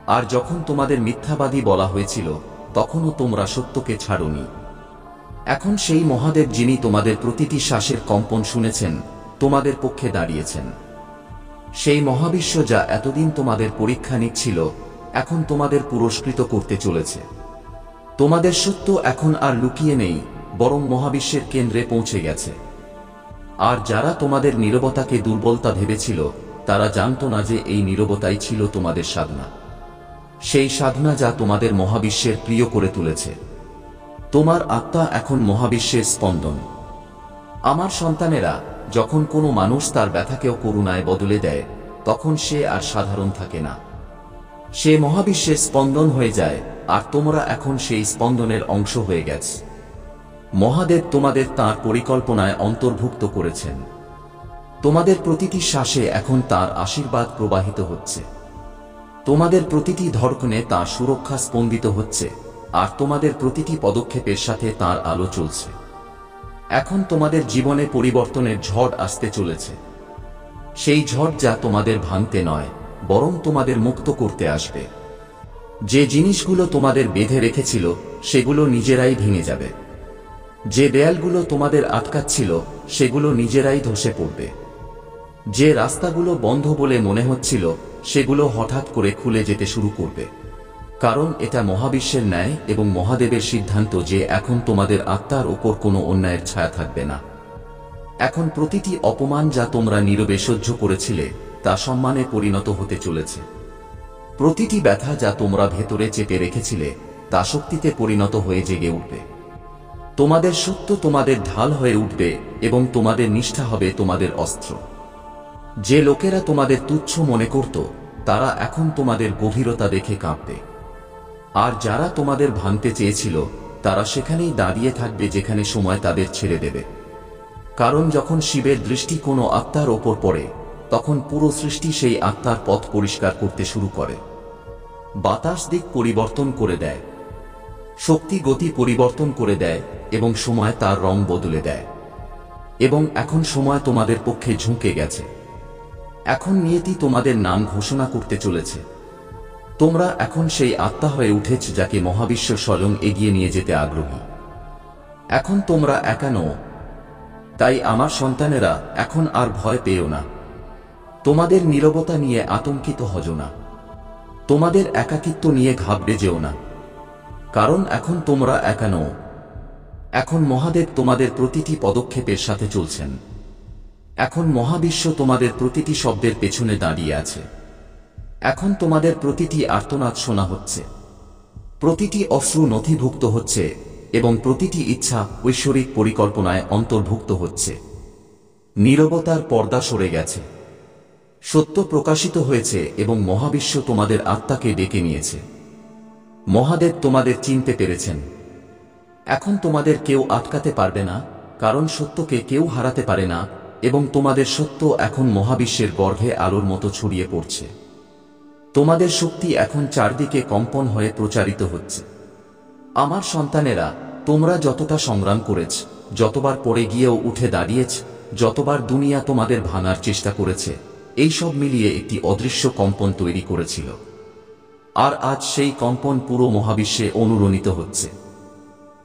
আর যখন তোমাদের মিথ্যাবাদী বলা হয়েছিল, তখনও তোমরা সত্যকে ছাড়োনি। এখন সেই মহাদেব, যিনি তোমাদের প্রতিটি শ্বাসের কম্পন শুনেছেন, তোমাদের পক্ষে দাঁড়িয়েছেন। সেই মহাবিশ্ব যা এতদিন তোমাদের পরীক্ষা নিচ্ছিল, এখন তোমাদের পুরস্কৃত করতে চলেছে। তোমাদের সত্য এখন আর লুকিয়ে নেই, বরং মহাবিশ্বের কেন্দ্রে পৌঁছে গেছে। আর যারা তোমাদের নীরবতাকে দুর্বলতা ভেবেছিল, তারা জানত না যে এই নীরবতাই ছিল তোমাদের সাধনা, সেই সাধনা যা তোমাদের মহাবিশ্বের প্রিয় করে তুলেছে। তোমার আত্মা এখন মহাবিশ্বের স্পন্দন। আমার সন্তানেরা, যখন কোনো মানুষ তার ব্যথাকেও করুণায় বদলে দেয়, তখন সে আর সাধারণ থাকে না, সে মহাবিশ্বের স্পন্দন হয়ে যায়। আর তোমরা এখন সেই স্পন্দনের অংশ হয়ে গেছ। মহাদেব তোমাদের তাঁর পরিকল্পনায় অন্তর্ভুক্ত করেছেন। তোমাদের প্রতিটি শ্বাসে এখন তাঁর আশীর্বাদ প্রবাহিত হচ্ছে। তোমাদের প্রতিটি ধড়কনে তাঁর সুরক্ষা স্পন্দিত হচ্ছে, আর তোমাদের প্রতিটি পদক্ষেপের সাথে তাঁর আলো চলছে। এখন তোমাদের জীবনে পরিবর্তনের ঝড় আসতে চলেছে, সেই ঝড় যা তোমাদের ভাঙতে নয়, বরং তোমাদের মুক্ত করতে আসবে। যে জিনিসগুলো তোমাদের বেঁধে রেখেছিল, সেগুলো নিজেরাই ভেঙে যাবে। যে দেয়ালগুলো তোমাদের আটকাচ্ছিল, সেগুলো নিজেরাই ধসে পড়বে। যে রাস্তাগুলো বন্ধ বলে মনে হচ্ছিল, সেগুলো হঠাৎ করে খুলে যেতে শুরু করবে। কারণ এটা মহাবিশ্বের ন্যায় এবং মহাদেবের সিদ্ধান্ত যে এখন তোমাদের আত্মার ওপর কোনো অন্যায়ের ছায়া থাকবে না। এখন প্রতিটি অপমান যা তোমরা নীরবে সহ্য করেছিলে, তা সম্মানে পরিণত হতে চলেছে। প্রতিটি ব্যথা যা তোমরা ভেতরে চেপে রেখেছিলে, তা শক্তিতে পরিণত হয়ে জেগে উঠবে। তোমাদের সত্য তোমাদের ঢাল হয়ে উঠবে এবং তোমাদের নিষ্ঠা হবে তোমাদের অস্ত্র। যে লোকেরা তোমাদের তুচ্ছ মনে করত, তারা এখন তোমাদের গভীরতা দেখে কাঁপবে। আর যারা তোমাদের ভাঙতে চেয়েছিল, তারা সেখানেই দাঁড়িয়ে থাকবে যেখানে সময় তাদের ছেড়ে দেবে। কারণ যখন শিবের দৃষ্টি কোনো আত্মার ওপর পড়ে, তখন পুরো সৃষ্টি সেই আত্মার পথ পরিষ্কার করতে শুরু করে। বাতাস দিক পরিবর্তন করে দেয়, শক্তি গতি পরিবর্তন করে দেয় এবং সময় তার রং বদলে দেয়। এবং এখন সময় তোমাদের পক্ষে ঝুঁকে গেছে। এখন নিয়তি তোমাদের নাম ঘোষণা করতে চলেছে। তোমরা এখন সেই আত্মা হয়ে উঠেছ যাকে মহাবিশ্ব স্বয়ং এগিয়ে নিয়ে যেতে আগ্রহী। এখন তোমরা একা নও। তাই আমার সন্তানেরা, এখন আর ভয় পেও না। তোমাদের নীরবতা নিয়ে আতঙ্কিত হজো না। তোমাদের একাকিত্ব নিয়ে ঘাবড়ে যেও না, কারণ এখন তোমরা একা নও। এখন মহাদেব তোমাদের প্রতিটি পদক্ষেপের সাথে চলছেন। এখন মহাবিশ্ব তোমাদের প্রতিটি শব্দের পেছনে দাঁড়িয়ে আছে। এখন তোমাদের প্রতিটি আর্তনাদ শোনা হচ্ছে, প্রতিটি অশ্রু নথিভুক্ত হচ্ছে এবং প্রতিটি ইচ্ছা ঐশ্বরিক পরিকল্পনায় অন্তর্ভুক্ত হচ্ছে। নীরবতার পর্দা সরে গেছে, সত্য প্রকাশিত হয়েছে এবং মহাবিশ্ব তোমাদের আত্মাকে ডেকে নিয়েছে। মহাদেব তোমাদের চিনতে পেরেছেন। এখন তোমাদের কেউ আটকাতে পারবে না, কারণ সত্যকে কেউ হারাতে পারে না এবং তোমাদের সত্য এখন মহাবিশ্বের গর্ভে আলোর মতো ছড়িয়ে পড়ছে। তোমাদের শক্তি এখন চারদিকে কম্পন হয়ে প্রচারিত হচ্ছে। আমার সন্তানেরা, তোমরা যতটা সংগ্রাম করেছ, যতবার পড়ে গিয়েও উঠে দাঁড়িয়েছ, যতবার দুনিয়া তোমাদের ভাঙার চেষ্টা করেছে, এই সব মিলিয়ে একটি অদৃশ্য কম্পন তৈরি করেছিল। আর আজ সেই কম্পন পুরো মহাবিশ্বে অনুরণিত হচ্ছে।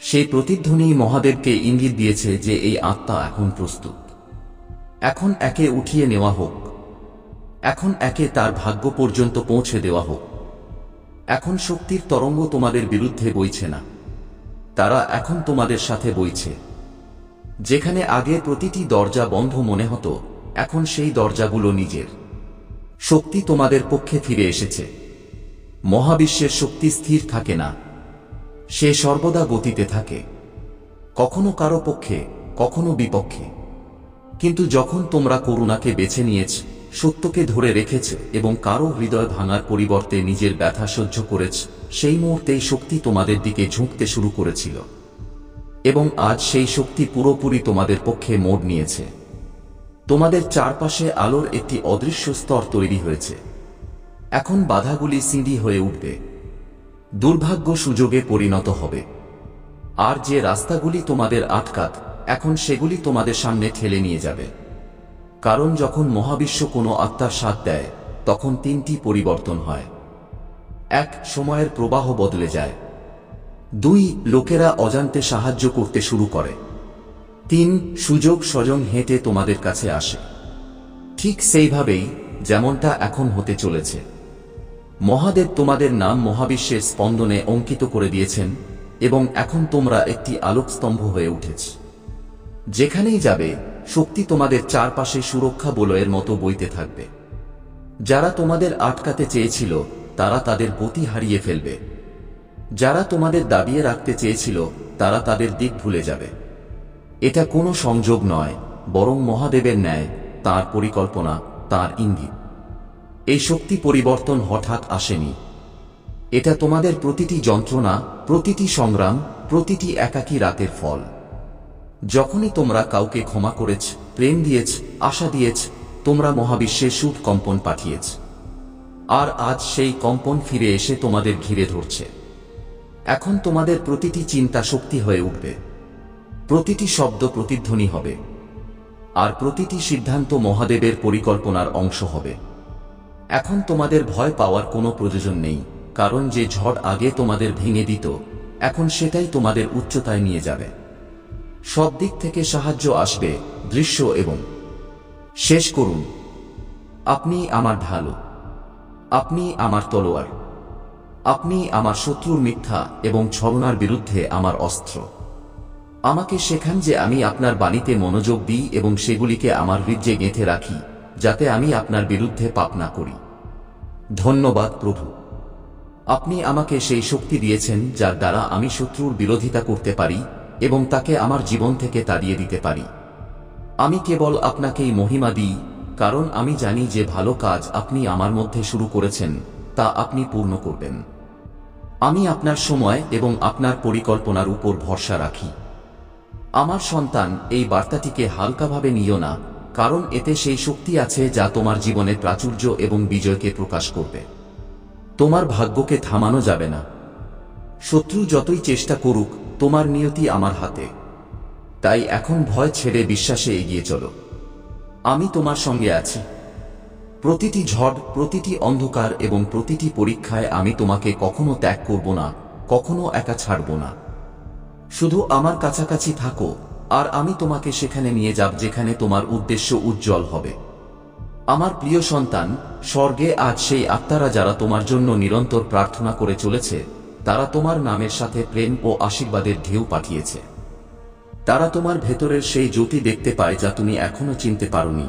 সেই প্রতিধ্বনি মহাদেবকে ইঙ্গিত দিয়েছে যে এই আত্মা এখন প্রস্তুত। এখন একে উঠিয়ে নেওয়া হোক, এখন একে তার ভাগ্য পর্যন্ত পৌঁছে দেওয়া হোক। এখন শক্তির তরঙ্গ তোমাদের বিরুদ্ধে বইছে না, তারা এখন তোমাদের সাথে বইছে। যেখানে আগে প্রতিটি দরজা বন্ধ মনে হতো, এখন সেই দরজাগুলো নিজের শক্তি তোমাদের পক্ষে ফিরে এসেছে। মহাবিশ্বের শক্তি স্থির থাকে না, সে সর্বদা গতিতে থাকে, কখনো কারো পক্ষে, কখনো বিপক্ষে। কিন্তু যখন তোমরা করুণাকে বেছে নিয়েছ, সত্যকে ধরে রেখেছ এবং কারো হৃদয় ভাঙার পরিবর্তে নিজের ব্যথা সহ্য করেছ, সেই মুহূর্তেই শক্তি তোমাদের দিকে ঝুঁকতে শুরু করেছিল এবং আজ সেই শক্তি পুরোপুরি তোমাদের পক্ষে মোড় নিয়েছে। তোমাদের চারপাশে আলোর একটি অদৃশ্য স্তর তৈরি হয়েছে। এখন বাধাগুলি সিঁড়ি হয়ে উঠবে, দুর্ভাগ্য সুযোগে পরিণত হবে। আর যে রাস্তাগুলি তোমাদের আটকাত, এখন সেগুলি তোমাদের সামনে ঠেলে নিয়ে যাবে। কারণ যখন মহাবিশ্ব কোনো আত্মার সাথ দেয়, তখন তিনটি পরিবর্তন হয়। 1. সময়ের প্রবাহ বদলে যায়। 2. লোকেরা অজান্তে সাহায্য করতে শুরু করে। 3. সুযোগ স্বজন হেঁটে তোমাদের কাছে আসে। ঠিক সেইভাবেই যেমনটা এখন হতে চলেছে। মহাদেব তোমাদের নাম মহাবিশ্বের স্পন্দনে অঙ্কিত করে দিয়েছেন এবং এখন তোমরা একটি আলোকস্তম্ভ হয়ে উঠেছ। যেখানেই যাবে, শক্তি তোমাদের চারপাশে সুরক্ষা বলয়ের মতো বইতে থাকবে। যারা তোমাদের আটকাতে চেয়েছিল, তারা তাদের গতি হারিয়ে ফেলবে। যারা তোমাদের দাবিয়ে রাখতে চেয়েছিল, তারা তাদের দিক ভুলে যাবে। এটা কোনো সংযোগ নয়, বরং মহাদেবের ন্যায়, তার পরিকল্পনা, তার ইঙ্গিত। এই শক্তি পরিবর্তন হঠাৎ আসেনি। এটা তোমাদের প্রতিটি যন্ত্রণা, প্রতিটি সংগ্রাম, প্রতিটি একাকী রাতের ফল। যখনই তোমরা কাউকে ক্ষমা করেছ, প্রেম দিয়েছ, আশা দিয়েছ, তোমরা মহাবিশ্বে সুখ কম্পন পাঠিয়েছ। আর আজ সেই কম্পন ফিরে এসে তোমাদের ঘিরে ধরছে। এখন তোমাদের প্রতিটি চিন্তা শক্তি হয়ে উঠবে, প্রতিটি শব্দ প্রতিধ্বনি হবে, আর প্রতিটি সিদ্ধান্ত মহাদেবের পরিকল্পনার অংশ হবে। এখন তোমাদের ভয় পাওয়ার কোনো প্রয়োজন নেই, কারণ যে ঝড় আগে তোমাদের ভেঙে দিত, এখন সেটাই তোমাদের উচ্চতায় নিয়ে যাবে। সব দিক থেকে সাহায্য আসবে, দৃশ্য এবং শেষ করুন। আপনি আমার ঢাল, আপনি আমার তলোয়ার, আপনি আমার শত্রুর মিথ্যা এবং ছলনার বিরুদ্ধে আমার অস্ত্র। আমাকে শেখান যে আমি আপনার বাণীতে মনোযোগ দিই এবং সেগুলিকে আমার হৃদয়ে গেঁথে রাখি, যাতে আমি আপনার বিরুদ্ধে পাপ না করি। ধন্যবাদ প্রভু, আপনি আমাকে সেই শক্তি দিয়েছেন যার দ্বারা আমি শত্রুর বিরোধিতা করতে পারি এবং তাকে আমার জীবন থেকে তাড়িয়ে দিতে পারি। আমি কেবল আপনাকেই মহিমা দিই, কারণ আমি জানি যে ভালো কাজ আপনি আমার মধ্যে শুরু করেছেন, তা আপনি পূর্ণ করবেন। আমি আপনার সময় এবং আপনার পরিকল্পনার উপর ভরসা রাখি। আমার সন্তান, এই বার্তাটিকে হালকাভাবে নিও না, কারণ এতে সেই শক্তি আছে যা তোমার জীবনে প্রাচুর্য এবং বিজয়কে প্রকাশ করবে। তোমার ভাগ্যকে থামানো যাবে না। শত্রু যতই চেষ্টা করুক, তোমার নিয়তি আমার হাতে। তাই এখন ভয় ছেড়ে বিশ্বাসে এগিয়ে চলো। আমি তোমার সঙ্গে আছি। প্রতিটি ঝড়, প্রতিটি অন্ধকার এবং প্রতিটি পরীক্ষায় আমি তোমাকে কখনো ত্যাগ করব না, কখনো একা ছাড়ব না। শুধু আমার কাছাকাছি থাকো, আর আমি তোমাকে সেখানে নিয়ে যাব যেখানে তোমার উদ্দেশ্য উজ্জ্বল হবে। আমার প্রিয় সন্তান, স্বর্গে আজ সেই আত্মারা যারা তোমার জন্য নিরন্তর প্রার্থনা করে চলেছে, তারা তোমার নামের সাথে প্রেম ও আশীর্বাদের ঢেউ পাঠিয়েছে। তারা তোমার ভেতরের সেই জ্যোতি দেখতে পায় যা তুমি এখনো চিনতে পারোনি।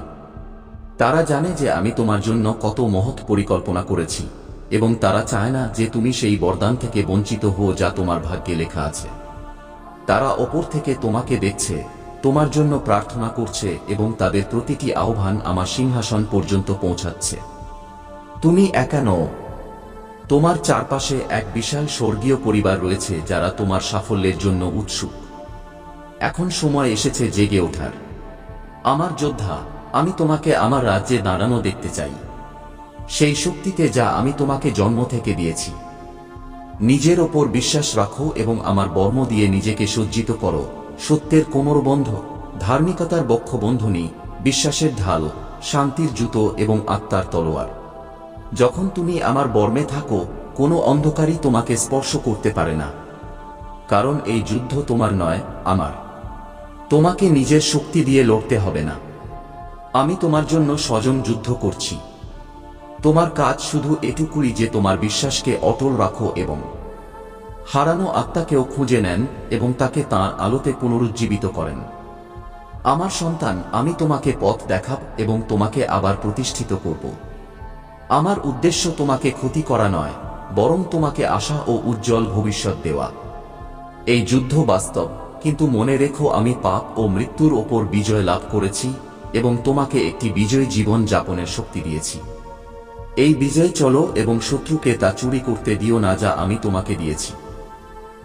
তারা জানে যে আমি তোমার জন্য কত মহৎ পরিকল্পনা করেছি, এবং তারা চায় না যে তুমি সেই বরদান থেকে বঞ্চিত হও যা তোমার ভাগ্যে লেখা আছে। তারা ওপর থেকে তোমাকে দেখছে, তোমার জন্য প্রার্থনা করছে, এবং তাদের প্রতিটি আহ্বান আমার সিংহাসন পর্যন্ত পৌঁছাচ্ছে। তুমি একা নও। তোমার চারপাশে এক বিশাল স্বর্গীয় পরিবার রয়েছে যারা তোমার সাফল্যের জন্য উৎসুক। এখন সময় এসেছে জেগে ওঠার। আমার যোদ্ধা, আমি তোমাকে আমার রাজ্যে দাঁড়ানো দেখতে চাই, সেই শক্তিতে যা আমি তোমাকে জন্ম থেকে দিয়েছি। নিজের ওপর বিশ্বাস রাখো এবং আমার বর্ম দিয়ে নিজেকে সজ্জিত করো, সত্যের কোমরবন্ধ, ধার্মিকতার বক্ষবন্ধনী, বিশ্বাসের ঢাল, শান্তির জুতো এবং আত্মার তলোয়ার। যখন তুমি আমার বর্মে থাকো, কোনো অন্ধকারই তোমাকে স্পর্শ করতে পারে না, কারণ এই যুদ্ধ তোমার নয়, আমার। তোমাকে নিজের শক্তি দিয়ে লড়তে হবে না। আমি তোমার জন্য স্বয়ং যুদ্ধ করছি। তোমার কাজ শুধু এটুকুই যে তোমার বিশ্বাসকে অটল রাখো এবং হারানো আত্মাকেও খুঁজে নেন এবং তাকে তাঁর আলোতে পুনরুজ্জীবিত করেন। আমার সন্তান, আমি তোমাকে পথ দেখাব এবং তোমাকে আবার প্রতিষ্ঠিত করব। আমার উদ্দেশ্য তোমাকে ক্ষতি করা নয়, বরং তোমাকে আশা ও উজ্জ্বল ভবিষ্যৎ দেওয়া। এই যুদ্ধ বাস্তব, কিন্তু মনে রেখো আমি পাপ ও মৃত্যুর ওপর বিজয় লাভ করেছি এবং তোমাকে একটি বিজয়ী জীবন যাপনের শক্তি দিয়েছি। এই বিজয় চলো এবং শত্রুকে তা চুরি করতে দিও না যা আমি তোমাকে দিয়েছি।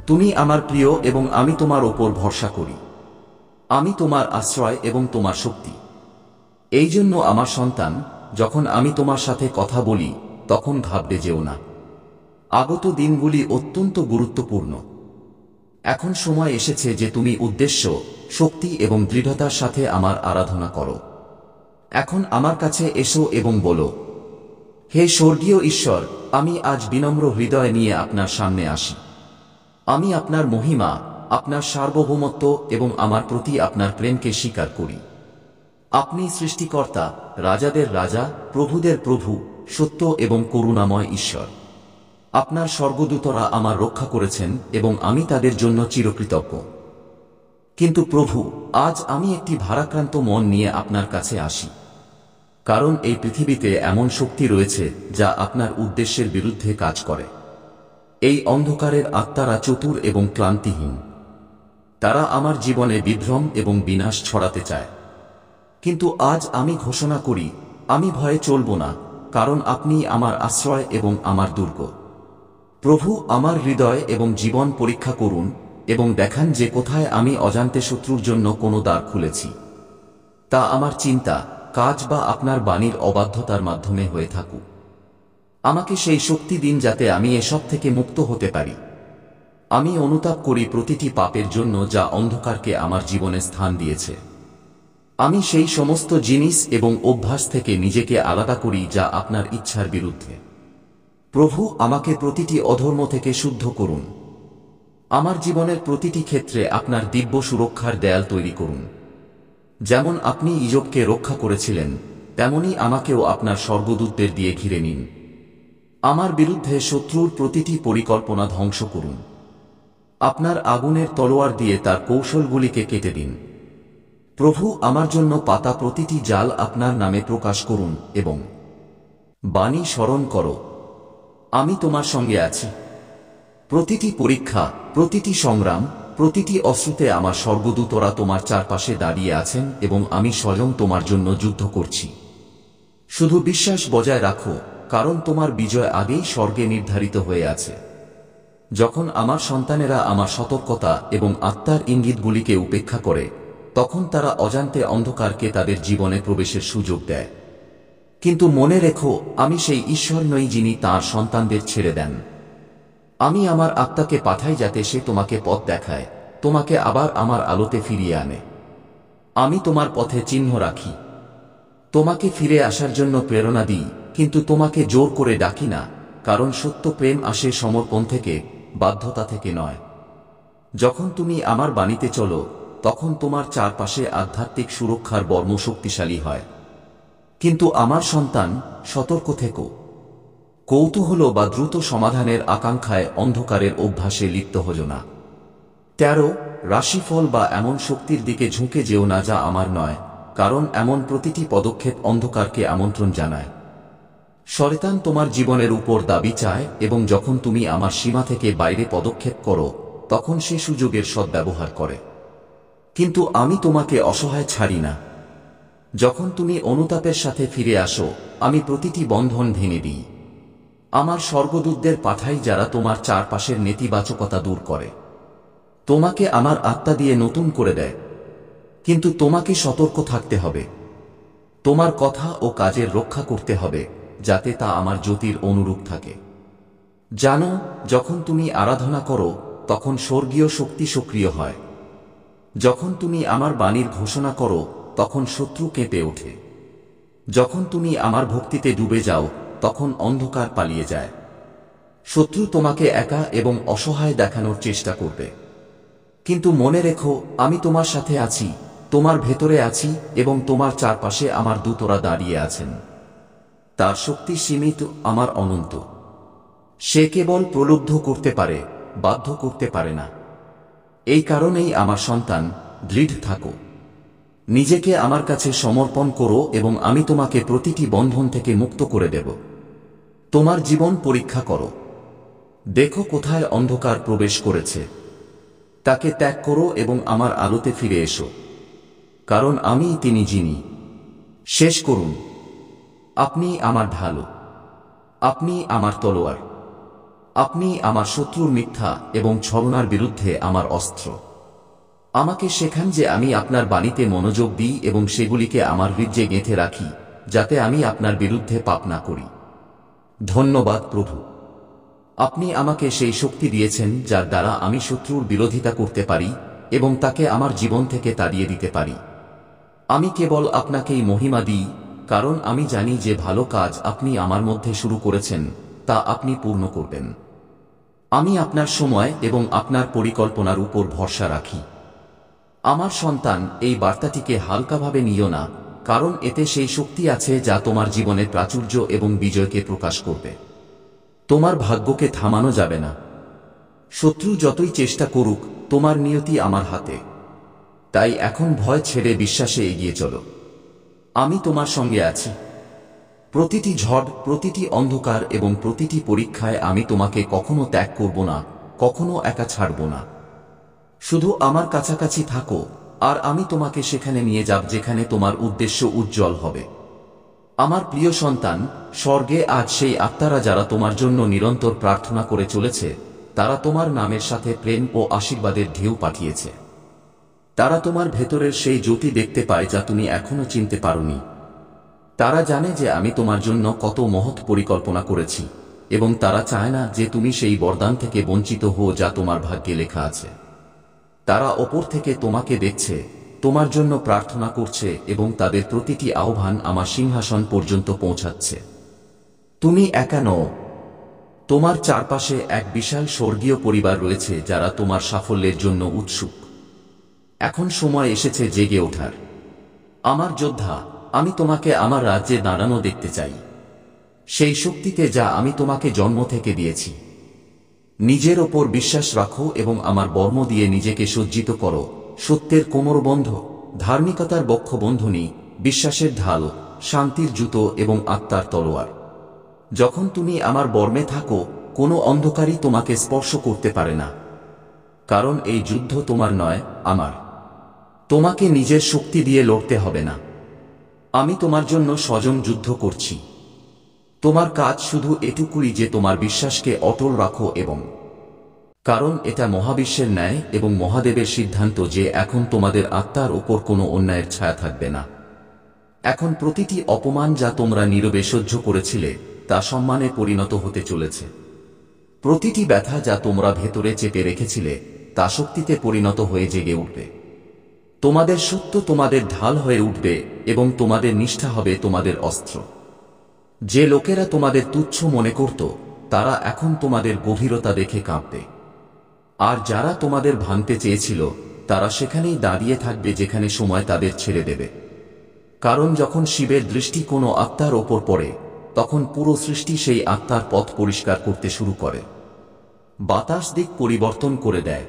তুমি আমার প্রিয় এবং আমি তোমার ওপর ভরসা করি। আমি তোমার আশ্রয় এবং তোমার শক্তি। এই জন্য আমার সন্তান, যখন আমি তোমার সাথে কথা বলি তখন ঘাবড়ে যেও না। আগত দিনগুলি অত্যন্ত গুরুত্বপূর্ণ। এখন সময় এসেছে যে তুমি উদ্দেশ্য, শক্তি এবং দৃঢ়তার সাথে আমার আরাধনা করো। এখন আমার কাছে এসো এবং বলো, হে স্বর্গীয় ঈশ্বর, আমি আজ বিনম্র হৃদয় নিয়ে আপনার সামনে আসি। আমি আপনার মহিমা, আপনার সার্বভৌমত্ব এবং আমার প্রতি আপনার প্রেমকে স্বীকার করি। আপনি সৃষ্টিকর্তা, রাজাদের রাজা, প্রভুদের প্রভু, সত্য এবং করুণাময় ঈশ্বর। আপনার স্বর্গদূতরা আমার রক্ষা করেছেন এবং আমি তাদের জন্য চিরকৃতজ্ঞ। কিন্তু প্রভু, আজ আমি একটি ভারাক্রান্ত মন নিয়ে আপনার কাছে আসি, কারণ এই পৃথিবীতে এমন শক্তি রয়েছে যা আপনার উদ্দেশ্যের বিরুদ্ধে কাজ করে। এই অন্ধকারের আত্মারা চতুর এবং ক্লান্তিহীন। তারা আমার জীবনে বিভ্রম এবং বিনাশ ছড়াতে চায়। কিন্তু আজ আমি ঘোষণা করি, আমি ভয়ে চলব না, কারণ আপনি আমার আশ্রয় এবং আমার দুর্গ। প্রভু, আমার হৃদয় এবং জীবন পরীক্ষা করুন এবং দেখান যে কোথায় আমি অজান্তে শত্রুর জন্য কোনো দ্বার খুলেছি। তা আমার চিন্তা, কাজ বা আপনার বাণীর অবাধ্যতার মাধ্যমে হয়ে থাকুক। আমাকে সেই শক্তি দিন যাতে আমি এসব থেকে মুক্ত হতে পারি। আমি অনুতাপ করি প্রতিটি পাপের জন্য যা অন্ধকারকে আমার জীবনে স্থান দিয়েছে। আমি সেই সমস্ত জিনিস এবং অভ্যাস থেকে নিজেকে আলাদা করি যা আপনার ইচ্ছার বিরুদ্ধে। প্রভু, আমাকে প্রতিটি অধর্ম থেকে শুদ্ধ করুন। আমার জীবনের প্রতিটি ক্ষেত্রে আপনার দিব্য সুরক্ষার দেয়াল তৈরি করুন। যেমন আপনি ইয়োবকে রক্ষা করেছিলেন, তেমনি আমাকেও আপনার স্বর্গদূতদের দিয়ে ঘিরে নিন। আমার বিরুদ্ধে শত্রুর প্রতিটি পরিকল্পনা ধ্বংস করুন। আপনার আগুনের তলোয়ার দিয়ে তার কৌশলগুলিকে কেটে দিন। প্রভু, আমার জন্য পাতা প্রতিটি জাল আপনার নামে প্রকাশ করুন এবং বাণী স্মরণ করো, আমি তোমার সঙ্গে আছি। প্রতিটি পরীক্ষা, প্রতিটি সংগ্রাম, প্রতিটি অশ্রুতে আমার স্বর্গদূতরা তোমার চারপাশে দাঁড়িয়ে আছেন এবং আমি স্বয়ং তোমার জন্য যুদ্ধ করছি। শুধু বিশ্বাস বজায় রাখো, কারণ তোমার বিজয় আগেই স্বর্গে নির্ধারিত হয়ে আছে। যখন আমার সন্তানেরা আমার সতর্কতা এবং আত্মার ইঙ্গিতগুলিকে উপেক্ষা করে, তখন তারা অজান্তে অন্ধকারকে তাদের জীবনে প্রবেশের সুযোগ দেয়। কিন্তু মনে রেখো, আমি সেই ঈশ্বর নই যিনি তাঁর সন্তানদের ছেড়ে দেন। আমি আমার আত্মাকে পাঠাই যাতে সে তোমাকে পথ দেখায়, তোমাকে আবার আমার আলোতে ফিরিয়ে আনে। আমি তোমার পথে চিহ্ন রাখি, তোমাকে ফিরে আসার জন্য প্রেরণা দিই, কিন্তু তোমাকে জোর করে ডাকি না, কারণ সত্য প্রেম আসে সমর্পণ থেকে, বাধ্যতা থেকে নয়। যখন তুমি আমার বাণীতে চলো, তখন তোমার চারপাশে আধ্যাত্মিক সুরক্ষার বর্ম শক্তিশালী হয়। কিন্তু আমার সন্তান, সতর্ক থেকো। কৌতূহল বা দ্রুত সমাধানের আকাঙ্ক্ষায় অন্ধকারের অভ্যাসে লিপ্ত হজো না। 13 রাশিফল বা এমন শক্তির দিকে ঝুঁকে যেও না যা আমার নয়, কারণ এমন প্রতিটি পদক্ষেপ অন্ধকারকে আমন্ত্রণ জানায়। শয়তান তোমার জীবনের উপর দাবি চায় এবং যখন তুমি আমার সীমা থেকে বাইরে পদক্ষেপ করো তখন সে সুযোগের সদ্ব্যবহার করে। কিন্তু আমি তোমাকে অসহায় ছাড়ি না। যখন তুমি অনুতাপের সাথে ফিরে আসো আমি প্রতিটি বন্ধন ভেঙে দিই। আমার স্বর্গদূতদের পাঠাই যারা তোমার চারপাশের নেতিবাচকতা দূর করে, তোমাকে আমার আত্মা দিয়ে নতুন করে দেয়। কিন্তু তোমাকে সতর্ক থাকতে হবে, তোমার কথা ও কাজের রক্ষা করতে হবে যাতে তা আমার জ্যোতির অনুরূপ থাকে। জানো, যখন তুমি আরাধনা করো তখন স্বর্গীয় শক্তি সক্রিয় হয়। যখন তুমি আমার বাণীর ঘোষণা করো তখন শত্রু কেঁপে ওঠে। যখন তুমি আমার ভক্তিতে ডুবে যাও তখন অন্ধকার পালিয়ে যায়। শত্রু তোমাকে একা এবং অসহায় দেখানোর চেষ্টা করবে, কিন্তু মনে রেখো আমি তোমার সাথে আছি, তোমার ভেতরে আছি এবং তোমার চারপাশে আমার দূতরা দাঁড়িয়ে আছেন। তার শক্তি সীমিত, আমার অনন্ত। সে কেবল প্রলুব্ধ করতে পারে, বাধ্য করতে পারে না। এই কারণেই আমার সন্তান, দৃঢ় থাকো, নিজেকে আমার কাছে সমর্পণ করো এবং আমি তোমাকে প্রতিটি বন্ধন থেকে মুক্ত করে দেব। তোমার জীবন পরীক্ষা করো, দেখো কোথায় অন্ধকার প্রবেশ করেছে, তাকে ত্যাগ করো এবং আমার আলোতে ফিরে এসো, কারণ আমি তিনি যিনি। শেষ করুন। আপনি আমার ঢাল, আপনি আমার তলোয়ার, আপনি আমার শত্রুর মিথ্যা এবং ছলনার বিরুদ্ধে আমার অস্ত্র। আমাকে শেখান যে আমি আপনার বাণীতে মনোযোগ দিই এবং সেগুলিকে আমার হৃদয়ে গেঁথে রাখি, যাতে আমি আপনার বিরুদ্ধে পাপ না করি। ধন্যবাদ প্রভু, আপনি আমাকে সেই শক্তি দিয়েছেন যার দ্বারা আমি শত্রুর বিরোধিতা করতে পারি এবং তাকে আমার জীবন থেকে তাড়িয়ে দিতে পারি। আমি কেবল আপনাকেই মহিমা দিই, কারণ আমি জানি যে ভালো কাজ আপনি আমার মধ্যে শুরু করেছেন তা আপনি পূর্ণ করবেন। আমি আপনার সময় এবং আপনার পরিকল্পনার উপর ভরসা রাখি। আমার সন্তান, এই বার্তাটিকে হালকাভাবে নিও না, কারণ এতে সেই শক্তি আছে যা তোমার জীবনের প্রাচুর্য এবং বিজয়কে প্রকাশ করবে। তোমার ভাগ্যকে থামানো যাবে না। শত্রু যতই চেষ্টা করুক, তোমার নিয়তি আমার হাতে। তাই এখন ভয় ছেড়ে বিশ্বাসে এগিয়ে চলো। আমি তোমার সঙ্গে আছি। প্রতিটি ঝড়, প্রতিটি অন্ধকার এবং প্রতিটি পরীক্ষায় আমি তোমাকে কখনো ত্যাগ করব না, কখনো একা ছাড়ব না। শুধু আমার কাছাকাছি থাকো আর আমি তোমাকে সেখানে নিয়ে যাব যেখানে তোমার উদ্দেশ্য উজ্জ্বল হবে। আমার প্রিয় সন্তান, স্বর্গে আজ সেই আত্মারা যারা তোমার জন্য নিরন্তর প্রার্থনা করে চলেছে, তারা তোমার নামের সাথে প্রেম ও আশীর্বাদের ঢেউ পাঠিয়েছে। তারা তোমার ভেতরের সেই জ্যোতি দেখতে পায় যা তুমি এখনো চিনতে পারোনি। তারা জানে যে আমি তোমার জন্য কত মহৎ পরিকল্পনা করেছি এবং তারা চায় না যে তুমি সেই বরদান থেকে বঞ্চিত হও যা তোমার ভাগ্যে লেখা আছে। তারা ওপর থেকে তোমাকে দেখছে, তোমার জন্য প্রার্থনা করছে এবং তাদের প্রতিটি আহ্বান আমার সিংহাসন পর্যন্ত পৌঁছাচ্ছে। তুমি একা নও, তোমার চারপাশে এক বিশাল স্বর্গীয় পরিবার রয়েছে যারা তোমার সাফল্যের জন্য উৎসুক। এখন সময় এসেছে জেগে ওঠার। আমার যোদ্ধা, আমি তোমাকে আমার রাজ্যে দাঁড়ানো দেখতে চাই, সেই শক্তিতে যা আমি তোমাকে জন্ম থেকে দিয়েছি। নিজের ওপর বিশ্বাস রাখো এবং আমার বর্ম দিয়ে নিজেকে সজ্জিত করো, সত্যের কোমরবন্ধ, ধার্মিকতার বক্ষবন্ধনী, বিশ্বাসের ঢাল, শান্তির জুতো এবং আত্মার তলোয়ার। যখন তুমি আমার বর্মে থাকো, কোনো অন্ধকারই তোমাকে স্পর্শ করতে পারে না, কারণ এই যুদ্ধ তোমার নয়, আমার। তোমাকে নিজের শক্তি দিয়ে লড়তে হবে না। আমি তোমার জন্য স্বজন যুদ্ধ করছি। তোমার কাজ শুধু এটুকুই যে তোমার বিশ্বাসকে অটল রাখো এবং কারণ এটা মহাবিশ্বের ন্যায় এবং মহাদেবের সিদ্ধান্ত যে এখন তোমাদের আত্মার ওপর কোনো অন্যায়ের ছায়া থাকবে না। এখন প্রতিটি অপমান যা তোমরা নীরবে সহ্য করেছিলে তা সম্মানে পরিণত হতে চলেছে। প্রতিটি ব্যথা যা তোমরা ভেতরে চেপে রেখেছিলে তা শক্তিতে পরিণত হয়ে জেগে উঠবে। তোমাদের সত্য তোমাদের ঢাল হয়ে উঠবে এবং তোমাদের নিষ্ঠা হবে তোমাদের অস্ত্র। যে লোকেরা তোমাদের তুচ্ছ মনে করত, তারা এখন তোমাদের গভীরতা দেখে কাঁপবে। আর যারা তোমাদের ভাঙতে চেয়েছিল, তারা সেখানেই দাঁড়িয়ে থাকবে যেখানে সময় তাদের ছেড়ে দেবে। কারণ যখন শিবের দৃষ্টি কোনো আত্মার ওপর পড়ে, তখন পুরো সৃষ্টি সেই আত্মার পথ পরিষ্কার করতে শুরু করে। বাতাস দিক পরিবর্তন করে দেয়,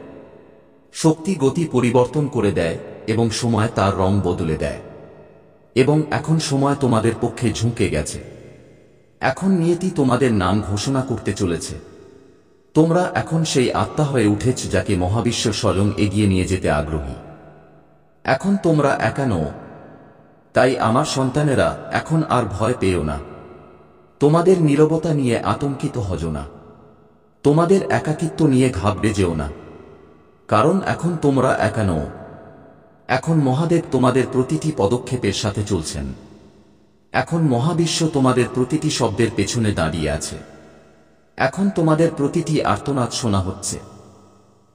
শক্তি গতি পরিবর্তন করে দেয় এবং সময় তার রং বদলে দেয়। এবং এখন সময় তোমাদের পক্ষে ঝুঁকে গেছে। এখন নিয়তি তোমাদের নাম ঘোষণা করতে চলেছে। তোমরা এখন সেই আত্মা হয়ে উঠেছ যাকে মহাবিশ্ব স্বয়ং এগিয়ে নিয়ে যেতে আগ্রহী। এখন তোমরা একা নও। তাই আমার সন্তানেরা, এখন আর ভয় পেও না। তোমাদের নীরবতা নিয়ে আতঙ্কিত হজো না। তোমাদের একাকিত্ব নিয়ে ঘাবড়ে যেও না। কারণ এখন তোমরা একা নও। এখন মহাদেব তোমাদের প্রতিটি পদক্ষেপের সাথে চলছেন। এখন মহাবিশ্ব তোমাদের প্রতিটি শব্দের পেছনে দাঁড়িয়ে আছে। এখন তোমাদের প্রতিটি আর্তনাদ শোনা হচ্ছে,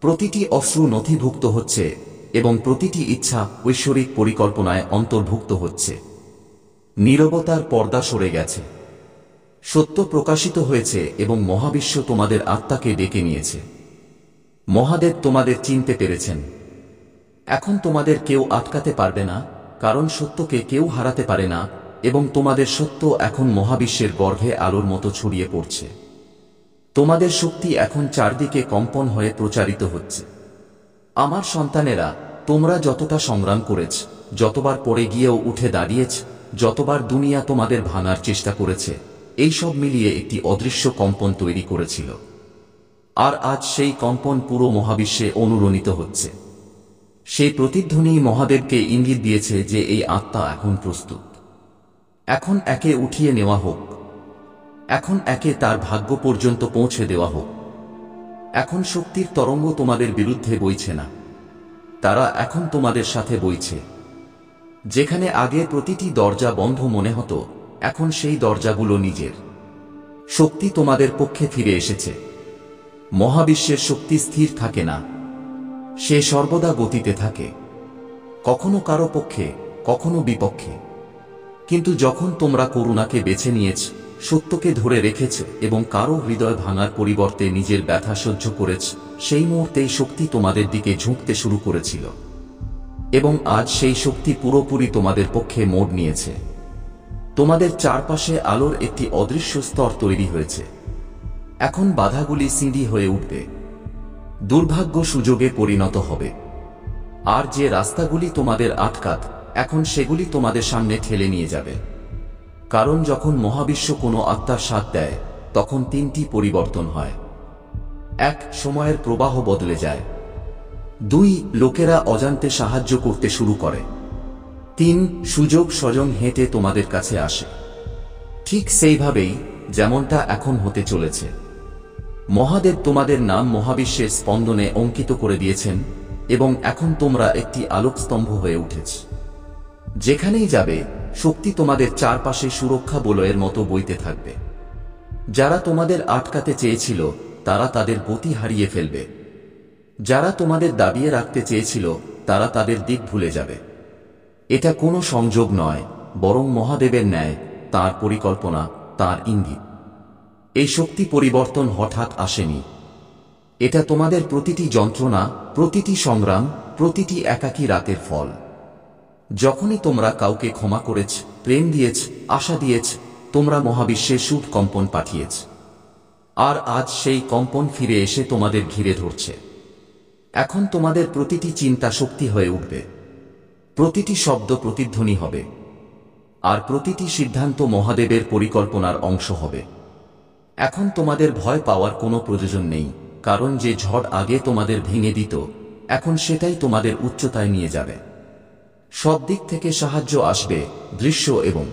প্রতিটি অশ্রু নথিভুক্ত হচ্ছে এবং প্রতিটি ইচ্ছা ঐশ্বরিক পরিকল্পনায় অন্তর্ভুক্ত হচ্ছে। নীরবতার পর্দা সরে গেছে, সত্য প্রকাশিত হয়েছে এবং মহাবিশ্ব তোমাদের আত্মাকে ডেকে নিয়েছে। মহাদেব তোমাদের চিনতে পেরেছেন। এখন তোমাদের কেউ আটকাতে পারবে না, কারণ সত্যকে কেউ হারাতে পারে না এবং তোমাদের সত্য এখন মহাবিশ্বের গর্ভে আলোর মতো ছড়িয়ে পড়ছে। তোমাদের শক্তি এখন চারদিকে কম্পন হয়ে প্রচারিত হচ্ছে। আমার সন্তানেরা, তোমরা যতটা সংগ্রাম করেছ, যতবার পড়ে গিয়েও উঠে দাঁড়িয়েছ, যতবার দুনিয়া তোমাদের ভাঙার চেষ্টা করেছে, এই সব মিলিয়ে একটি অদৃশ্য কম্পন তৈরি করেছিল। আর আজ সেই কম্পন পুরো মহাবিশ্বে অনুরণিত হচ্ছে। সেই প্রতিধ্বনি মহাদেবকে ইঙ্গিত দিয়েছে যে এই আত্মা এখন প্রস্তুত। এখন একে উঠিয়ে নেওয়া হোক। এখন একে তার ভাগ্য পর্যন্ত পৌঁছে দেওয়া হোক। এখন শক্তির তরঙ্গ তোমাদের বিরুদ্ধে বইছে না, তারা এখন তোমাদের সাথে বইছে। যেখানে আগে প্রতিটি দরজা বন্ধ মনে হতো, এখন সেই দরজাগুলো নিজের শক্তি তোমাদের পক্ষে ফিরে এসেছে। মহাবিশ্বের শক্তি স্থির থাকে না, সে সর্বদা গতিতে থাকে, কখনো কারো পক্ষে, কখনো বিপক্ষে। কিন্তু যখন তোমরা করুণাকে বেছে নিয়েছ, সত্যকে ধরে রেখেছ এবং কারো হৃদয় ভাঙার পরিবর্তে নিজের ব্যথা সহ্য করেছ, সেই মুহূর্তেই শক্তি তোমাদের দিকে ঝুঁকতে শুরু করেছিল। এবং আজ সেই শক্তি পুরোপুরি তোমাদের পক্ষে মোড় নিয়েছে। তোমাদের চারপাশে আলোর একটি অদৃশ্য স্তর তৈরি হয়েছে। এখন বাধাগুলি সিঁড়ি হয়ে উঠবে, দুর্ভাগ্য সুযোগে পরিণত হবে। আর যে রাস্তাগুলি তোমাদের আটকাত, এখন সেগুলি তোমাদের সামনে ঠেলে নিয়ে যাবে। কারণ যখন মহাবিশ্ব কোনো আত্মার সাথ দেয়, তখন তিনটি পরিবর্তন হয়। 1. সময়ের প্রবাহ বদলে যায়। 2. লোকেরা অজান্তে সাহায্য করতে শুরু করে। 3. সুযোগ স্বয়ং হেঁটে তোমাদের কাছে আসে। ঠিক সেইভাবেই যেমনটা এখন হতে চলেছে। মহাদেব তোমাদের নাম মহাবিশ্বের স্পন্দনে অঙ্কিত করে দিয়েছেন এবং এখন তোমরা একটি আলোকস্তম্ভ হয়ে উঠেছ। যেখানেই যাবে, শক্তি তোমাদের চারপাশে সুরক্ষা বলয়ের মতো বইতে থাকবে। যারা তোমাদের আটকাতে চেয়েছিল, তারা তাদের গতি হারিয়ে ফেলবে। যারা তোমাদের দাবিয়ে রাখতে চেয়েছিল, তারা তাদের দিক ভুলে যাবে। এটা কোনো সংযোগ নয়, বরং মহাদেবের ন্যায়, তাঁর পরিকল্পনা, তাঁর ইঙ্গিত। এই শক্তি পরিবর্তন হঠাৎ আসেনি। এটা তোমাদের প্রতিটি যন্ত্রণা, প্রতিটি সংগ্রাম, প্রতিটি একাকী রাতের ফল। যখনই তোমরা কাউকে ক্ষমা করেছ, প্রেম দিয়েছ, আশা দিয়েছ, তোমরা মহাবিশ্বে সুখ কম্পন পাঠিয়েছ। আর আজ সেই কম্পন ফিরে এসে তোমাদের ঘিরে ধরছে। এখন তোমাদের প্রতিটি চিন্তা শক্তি হয়ে উঠবে, প্রতিটি শব্দ প্রতিধ্বনি হবে, আর প্রতিটি সিদ্ধান্ত মহাদেবের পরিকল্পনার অংশ হবে। এখন তোমাদের ভয় পাওয়ার কোনো প্রয়োজন নেই, কারণ যে ঝড় আগে তোমাদের ভেঙে দিত, এখন সেটাই তোমাদের উচ্চতায় নিয়ে যাবে। সব দিক থেকে সাহায্য আসবে, দৃশ্য এবং